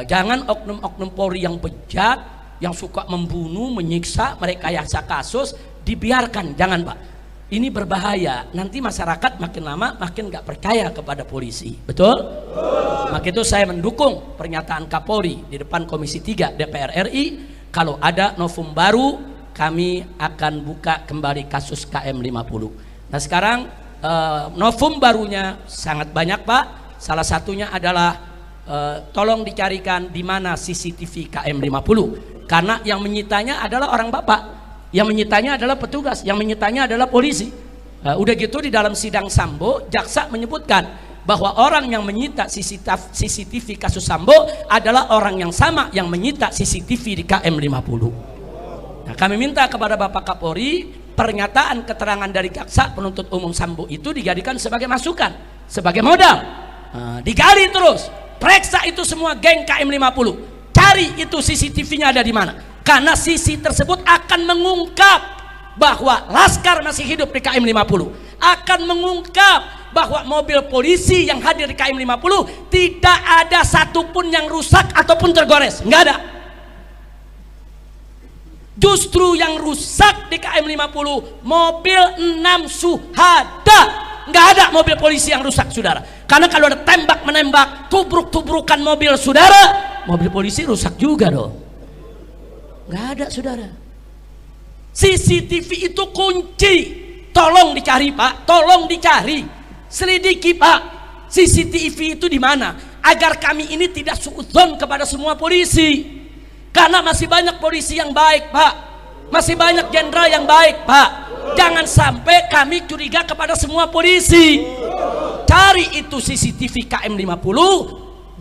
Jangan oknum-oknum Polri yang bejat, yang suka membunuh, menyiksa, merekayasa kasus dibiarkan, jangan, Pak. Ini berbahaya. Nanti masyarakat makin lama makin nggak percaya kepada polisi. Betul? Maka itu saya mendukung pernyataan Kapolri di depan Komisi 3 DPR RI. Kalau ada novum baru, kami akan buka kembali kasus KM50. Nah sekarang novum barunya sangat banyak Pak. Salah satunya adalah tolong dicarikan di mana CCTV KM50. Karena yang menyitanya adalah orang Bapak, yang menyitanya adalah petugas, yang menyitanya adalah polisi. Udah gitu di dalam sidang Sambo, jaksa menyebutkan bahwa orang yang menyita CCTV kasus Sambo adalah orang yang sama yang menyita CCTV di KM50. Nah, kami minta kepada Bapak Kapolri, pernyataan keterangan dari jaksa penuntut umum Sambo itu dijadikan sebagai masukan, sebagai modal. Digali terus, periksa itu semua geng KM50, cari itu CCTV-nya ada di mana. Karena sisi tersebut akan mengungkap bahwa Laskar masih hidup di KM50, akan mengungkap bahwa mobil polisi yang hadir di KM50 tidak ada satupun yang rusak ataupun tergores, nggak ada. Justru yang rusak di KM50 mobil 6 Suhada, nggak ada mobil polisi yang rusak saudara. Karena kalau ada tembak menembak, tubruk-tubrukan mobil saudara, mobil polisi rusak juga dong. Nggak ada saudara. CCTV itu kunci. Tolong dicari Pak, tolong dicari, selidiki Pak. CCTV itu di mana? Agar kami ini tidak suudzon kepada semua polisi. Karena masih banyak polisi yang baik Pak, masih banyak jenderal yang baik Pak. Jangan sampai kami curiga kepada semua polisi. Cari itu CCTV KM50,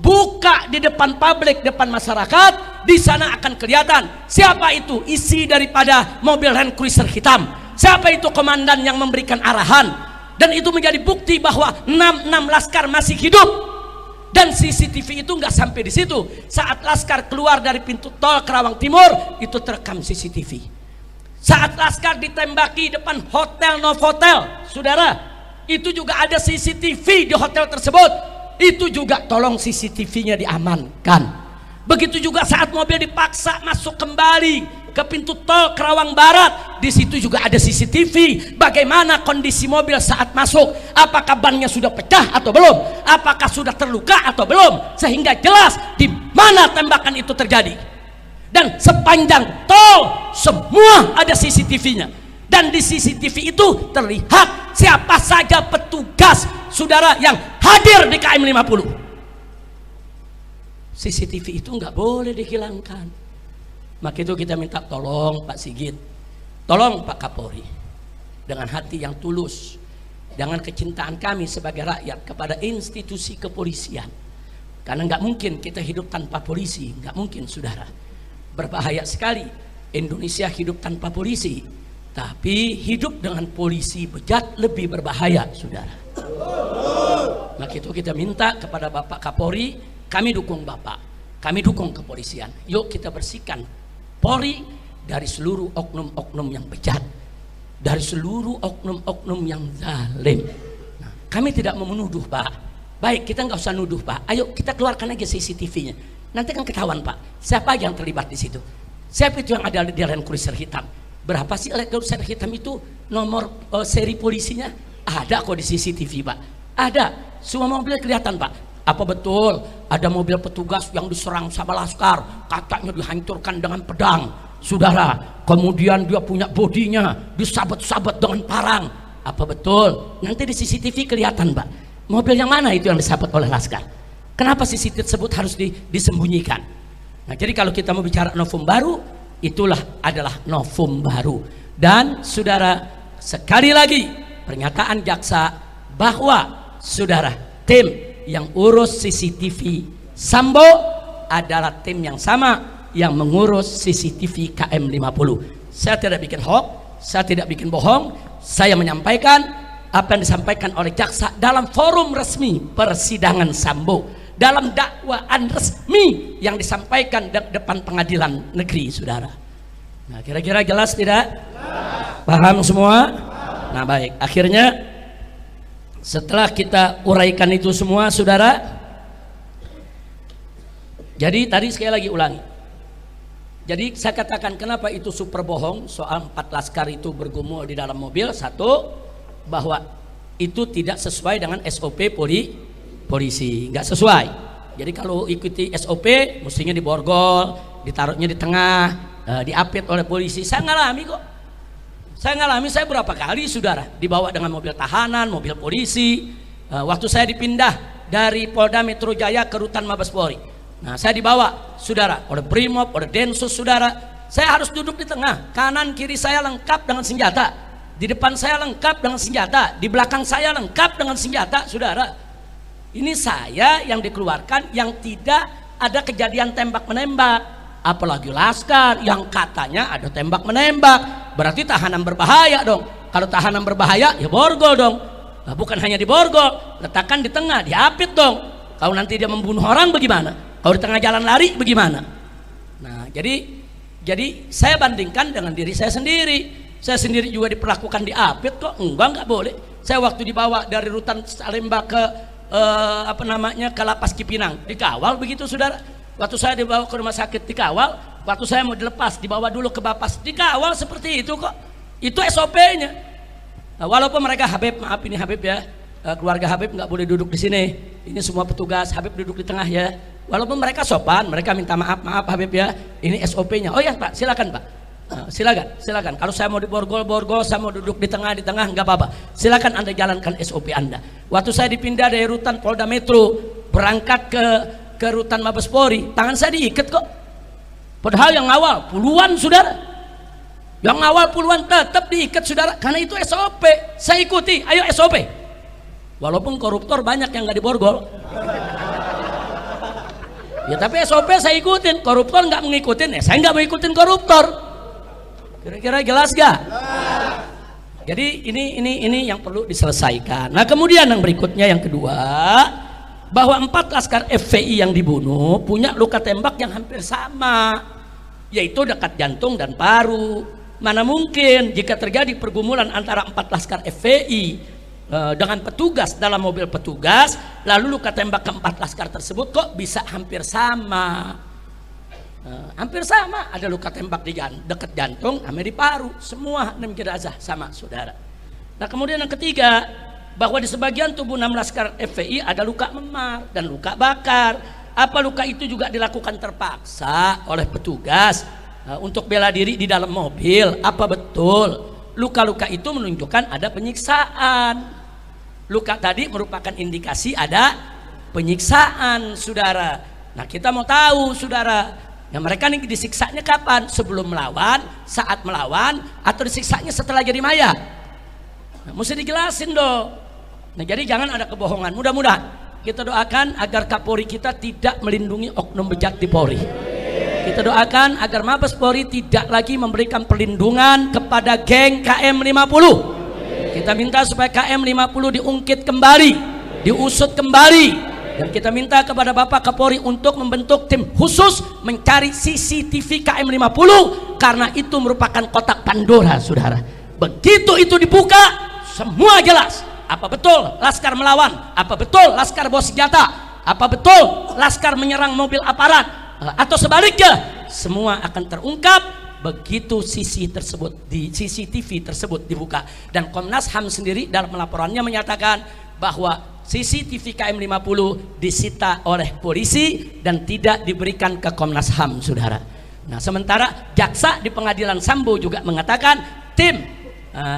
buka di depan publik, depan masyarakat. Di sana akan kelihatan siapa itu isi daripada mobil Land Cruiser hitam, siapa itu komandan yang memberikan arahan, dan itu menjadi bukti bahwa 6 Laskar masih hidup. Dan CCTV itu nggak sampai di situ. Saat Laskar keluar dari pintu tol Kerawang Timur, itu terekam CCTV. Saat Laskar ditembaki depan hotel Novotel, saudara, itu juga ada CCTV di hotel tersebut. Itu juga tolong CCTV-nya diamankan. Begitu juga saat mobil dipaksa masuk kembali ke pintu tol Kerawang Barat, di situ juga ada CCTV. Bagaimana kondisi mobil saat masuk? Apakah bannya sudah pecah atau belum? Apakah sudah terluka atau belum? Sehingga jelas di mana tembakan itu terjadi. Dan sepanjang tol semua ada CCTV-nya. Dan di CCTV itu terlihat siapa saja petugas saudara yang hadir di KM50. CCTV itu nggak boleh dihilangkan. Maka itu kita minta tolong Pak Sigit, tolong Pak Kapolri, dengan hati yang tulus, dengan kecintaan kami sebagai rakyat kepada institusi kepolisian. Karena nggak mungkin kita hidup tanpa polisi, nggak mungkin saudara. Berbahaya sekali Indonesia hidup tanpa polisi, tapi hidup dengan polisi bejat lebih berbahaya saudara. Maka itu kita minta kepada Bapak Kapolri, kami dukung Bapak, kami dukung kepolisian. Yuk kita bersihkan Polri dari seluruh oknum-oknum yang bejat, dari seluruh oknum-oknum yang zalim. Nah, kami tidak mau menuduh Pak. Baik, kita nggak usah nuduh Pak. Ayo kita keluarkan aja CCTV-nya. Nanti kan ketahuan Pak, siapa yang terlibat di situ. Siapa itu yang ada di Land Cruiser hitam. Berapa sih Land Cruiser hitam itu nomor seri polisinya? Ada kok di CCTV Pak. Ada, semua mobil kelihatan Pak. Apa betul ada mobil petugas yang diserang sama Laskar, katanya dihancurkan dengan pedang saudara, kemudian dia punya bodinya disabet-sabet dengan parang? Apa betul? Nanti di CCTV kelihatan Pak, mobil yang mana itu yang disabet oleh Laskar. Kenapa CCTV tersebut harus disembunyikan? Nah jadi kalau kita mau bicara novum baru, itulah adalah novum baru. Dan saudara, sekali lagi pernyataan jaksa bahwa saudara, tim yang urus CCTV Sambo adalah tim yang sama yang mengurus CCTV KM50. Saya tidak bikin hoax, saya tidak bikin bohong. Saya menyampaikan apa yang disampaikan oleh jaksa dalam forum resmi persidangan Sambo, dalam dakwaan resmi yang disampaikan di depan pengadilan negeri saudara. Nah kira-kira jelas tidak? Paham semua? Nah baik, akhirnya setelah kita uraikan itu semua saudara, jadi tadi sekali lagi ulangi, Jadi saya katakan kenapa itu super bohong soal 4 laskar itu bergumul di dalam mobil. Satu, bahwa itu tidak sesuai dengan SOP polisi, nggak sesuai. Jadi kalau ikuti SOP mestinya diborgol, ditaruhnya di tengah, diapit oleh polisi. Saya ngalami kok. Saya berapa kali saudara dibawa dengan mobil tahanan, mobil polisi. Waktu saya dipindah dari Polda Metro Jaya ke Rutan Mabes Polri. Nah, saya dibawa saudara oleh Brimob, oleh Densus saudara. Saya harus duduk di tengah, kanan kiri saya lengkap dengan senjata, di depan saya lengkap dengan senjata, di belakang saya lengkap dengan senjata saudara. Ini saya yang dikeluarkan yang tidak ada kejadian tembak menembak, apalagi laskar yang katanya ada tembak menembak. Berarti tahanan berbahaya dong. Kalau tahanan berbahaya ya borgol dong. Nah, bukan hanya diborgol, letakkan di tengah, diapit dong. Kalau nanti dia membunuh orang bagaimana? Kalau di tengah jalan lari bagaimana? Nah, jadi saya bandingkan dengan diri saya sendiri. Saya sendiri juga diperlakukan diapit kok. Enggak boleh. Saya waktu dibawa dari Rutan Salemba ke ke Lapas Cipinang dikawal begitu saudara. Waktu saya dibawa ke rumah sakit dikawal. Waktu saya mau dilepas dibawa dulu ke Bapas dikawal seperti itu kok. Itu SOP-nya. Nah, walaupun mereka Habib, maaf ini Habib ya, keluarga Habib nggak boleh duduk di sini. Ini semua petugas, Habib duduk di tengah ya. Walaupun mereka sopan, mereka minta maaf Habib ya. Ini SOP-nya. Oh ya Pak, silakan Pak. Silakan. Kalau saya mau diborgol, saya mau duduk di tengah nggak apa-apa. Silakan Anda jalankan SOP Anda. Waktu saya dipindah dari Rutan Polda Metro berangkat ke Rutan Mabes Polri, tangan saya diikat kok. Padahal yang awal puluhan saudara. Yang awal puluhan tetap diikat saudara, karena itu SOP. Saya ikuti, ayo SOP. Walaupun koruptor banyak yang nggak diborgol. Ya tapi SOP saya ikutin, koruptor nggak mengikutin, saya nggak mau ikutin koruptor. Kira-kira jelas gak? Jadi ini yang perlu diselesaikan. Nah kemudian yang berikutnya yang kedua, bahwa 4 laskar FPI yang dibunuh punya luka tembak yang hampir sama, yaitu dekat jantung dan paru. Mana mungkin jika terjadi pergumulan antara 4 laskar FPI dengan petugas dalam mobil petugas, lalu luka tembak ke-4 laskar tersebut kok bisa hampir sama. Hampir sama, ada luka tembak di dekat jantung sama di paru, semua 6 jenazah sama saudara. Nah kemudian yang ketiga, bahwa di sebagian tubuh 6 laskar FPI ada luka memar dan luka bakar. Apa luka itu juga dilakukan terpaksa oleh petugas untuk bela diri di dalam mobil? Apa betul? Luka-luka itu menunjukkan ada penyiksaan. Luka tadi merupakan indikasi ada penyiksaan saudara. Nah kita mau tahu saudara, ya mereka nih disiksanya kapan? Sebelum melawan, saat melawan, atau disiksanya setelah jadi mayat? Nah, mesti dijelasin dong. Nah jadi jangan ada kebohongan. Mudah-mudahan kita doakan agar Kapolri kita tidak melindungi oknum bejat di Polri. Kita doakan agar Mabes Polri tidak lagi memberikan perlindungan kepada geng KM50. Kita minta supaya KM50 diungkit kembali, diusut kembali, dan kita minta kepada Bapak Kapolri untuk membentuk tim khusus mencari CCTV KM50, karena itu merupakan kotak Pandora saudara. Begitu itu dibuka, semua jelas. Apa betul laskar melawan? Apa betul laskar bawa senjata? Apa betul laskar menyerang mobil aparat? Atau sebaliknya, semua akan terungkap begitu CCTV tersebut dibuka. Dan Komnas HAM sendiri dalam laporannya menyatakan bahwa CCTV KM50 disita oleh polisi dan tidak diberikan ke Komnas HAM saudara. Nah sementara jaksa di pengadilan Sambo juga mengatakan tim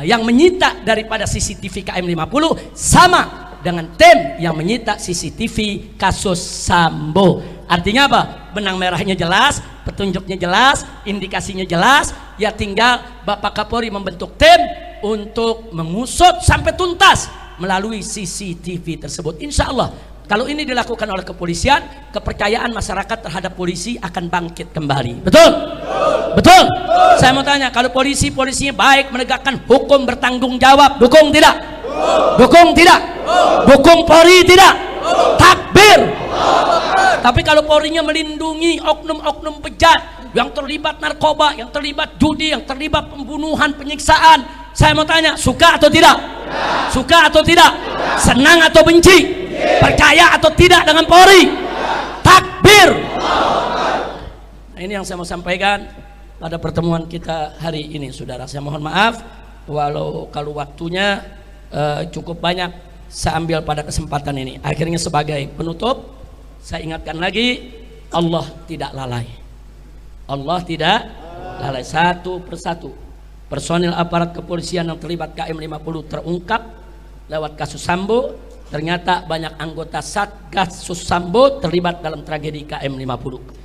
yang menyita daripada CCTV KM50 sama dengan tim yang menyita CCTV kasus Sambo. Artinya apa? Benang merahnya jelas, petunjuknya jelas, indikasinya jelas. Ya tinggal Bapak Kapolri membentuk tim untuk mengusut sampai tuntas melalui CCTV tersebut. Insya Allah kalau ini dilakukan oleh kepolisian, kepercayaan masyarakat terhadap polisi akan bangkit kembali. Betul? Betul? Saya mau tanya, kalau polisinya baik, menegakkan hukum, bertanggung jawab, dukung tidak? Dukung tidak? Dukung Polri tidak? Takbir. Tapi kalau Polrinya melindungi oknum-oknum bejat yang terlibat narkoba, yang terlibat judi, yang terlibat pembunuhan, penyiksaan, saya mau tanya, suka atau tidak? Suka atau tidak? Senang atau benci? Percaya atau tidak dengan Polri? Takbir. Nah, ini yang saya mau sampaikan pada pertemuan kita hari ini, saudara. Saya mohon maaf kalau waktunya cukup banyak saya ambil pada kesempatan ini. Akhirnya sebagai penutup, saya ingatkan lagi, Allah tidak lalai. Allah tidak lalai. Satu persatu personil aparat kepolisian yang terlibat KM50 terungkap lewat kasus Sambo. Ternyata banyak anggota Satgas Sambo terlibat dalam tragedi KM50.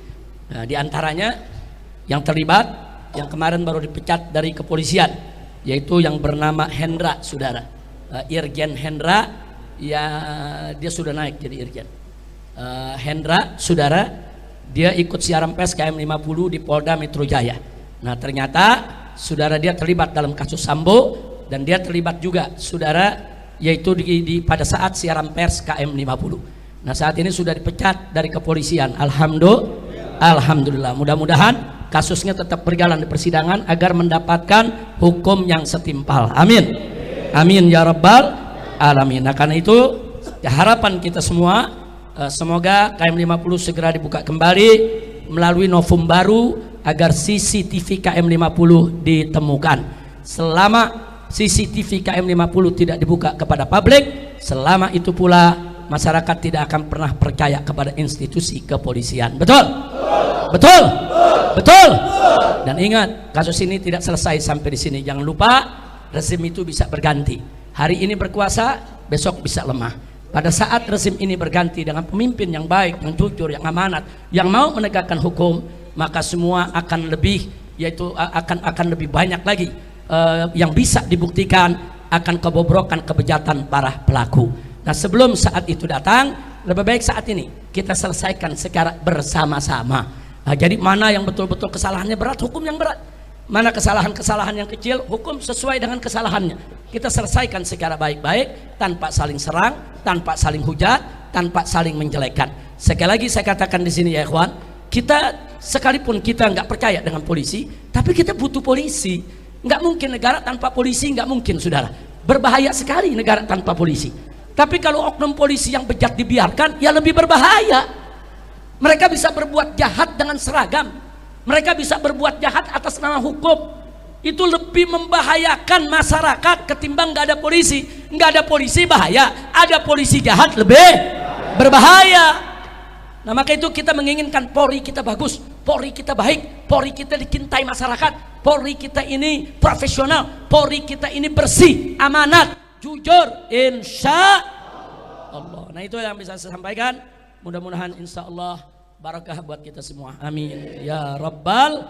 Nah, di antaranya yang terlibat, yang kemarin baru dipecat dari kepolisian, yaitu yang bernama Hendra, saudara. Irjen Hendra, ya dia sudah naik jadi Irjen. Hendra, saudara, dia ikut siaran pers KM50 di Polda Metro Jaya. Nah, ternyata saudara dia terlibat dalam kasus Sambo, dan dia terlibat juga, saudara, yaitu pada saat siaran pers KM50. Nah, saat ini sudah dipecat dari kepolisian. Alhamdulillah. Mudah-mudahan kasusnya tetap berjalan di persidangan agar mendapatkan hukum yang setimpal. Amin. Amin ya rabbal alamin. Nah, karena itu harapan kita semua, semoga KM50 segera dibuka kembali melalui novum baru agar CCTV KM50 ditemukan. Selama CCTV KM50 tidak dibuka kepada publik, selama itu pula masyarakat tidak akan pernah percaya kepada institusi kepolisian. Betul? Betul? Betul? Dan ingat, kasus ini tidak selesai sampai di sini. Jangan lupa, rezim itu bisa berganti. Hari ini berkuasa, besok bisa lemah. Pada saat rezim ini berganti dengan pemimpin yang baik, yang jujur, yang amanat, yang mau menegakkan hukum, maka semua akan lebih, yaitu akan lebih banyak lagi yang bisa dibuktikan akan kebobrokan kebejatan para pelaku. Nah, sebelum saat itu datang, lebih baik saat ini kita selesaikan secara bersama-sama. Nah, jadi mana yang betul-betul kesalahannya berat, hukum yang berat. Mana kesalahan-kesalahan yang kecil, hukum sesuai dengan kesalahannya. Kita selesaikan secara baik-baik, tanpa saling serang, tanpa saling hujat, tanpa saling menjelekkan. Sekali lagi saya katakan di sini ya ikhwan, kita sekalipun kita nggak percaya dengan polisi, tapi kita butuh polisi. Nggak mungkin negara tanpa polisi, nggak mungkin, saudara. Berbahaya sekali negara tanpa polisi. Tapi kalau oknum polisi yang bejat dibiarkan, ya lebih berbahaya. Mereka bisa berbuat jahat dengan seragam, mereka bisa berbuat jahat atas nama hukum. Itu lebih membahayakan masyarakat ketimbang nggak ada polisi. Nggak ada polisi bahaya, ada polisi jahat lebih berbahaya. Nah, maka itu kita menginginkan Polri kita bagus, Polri kita baik, Polri kita dicintai masyarakat, Polri kita ini profesional, Polri kita ini bersih, amanat, jujur, insya Allah. Nah, itu yang bisa saya sampaikan. Mudah-mudahan insya Allah barakah buat kita semua. Amin ya rabbal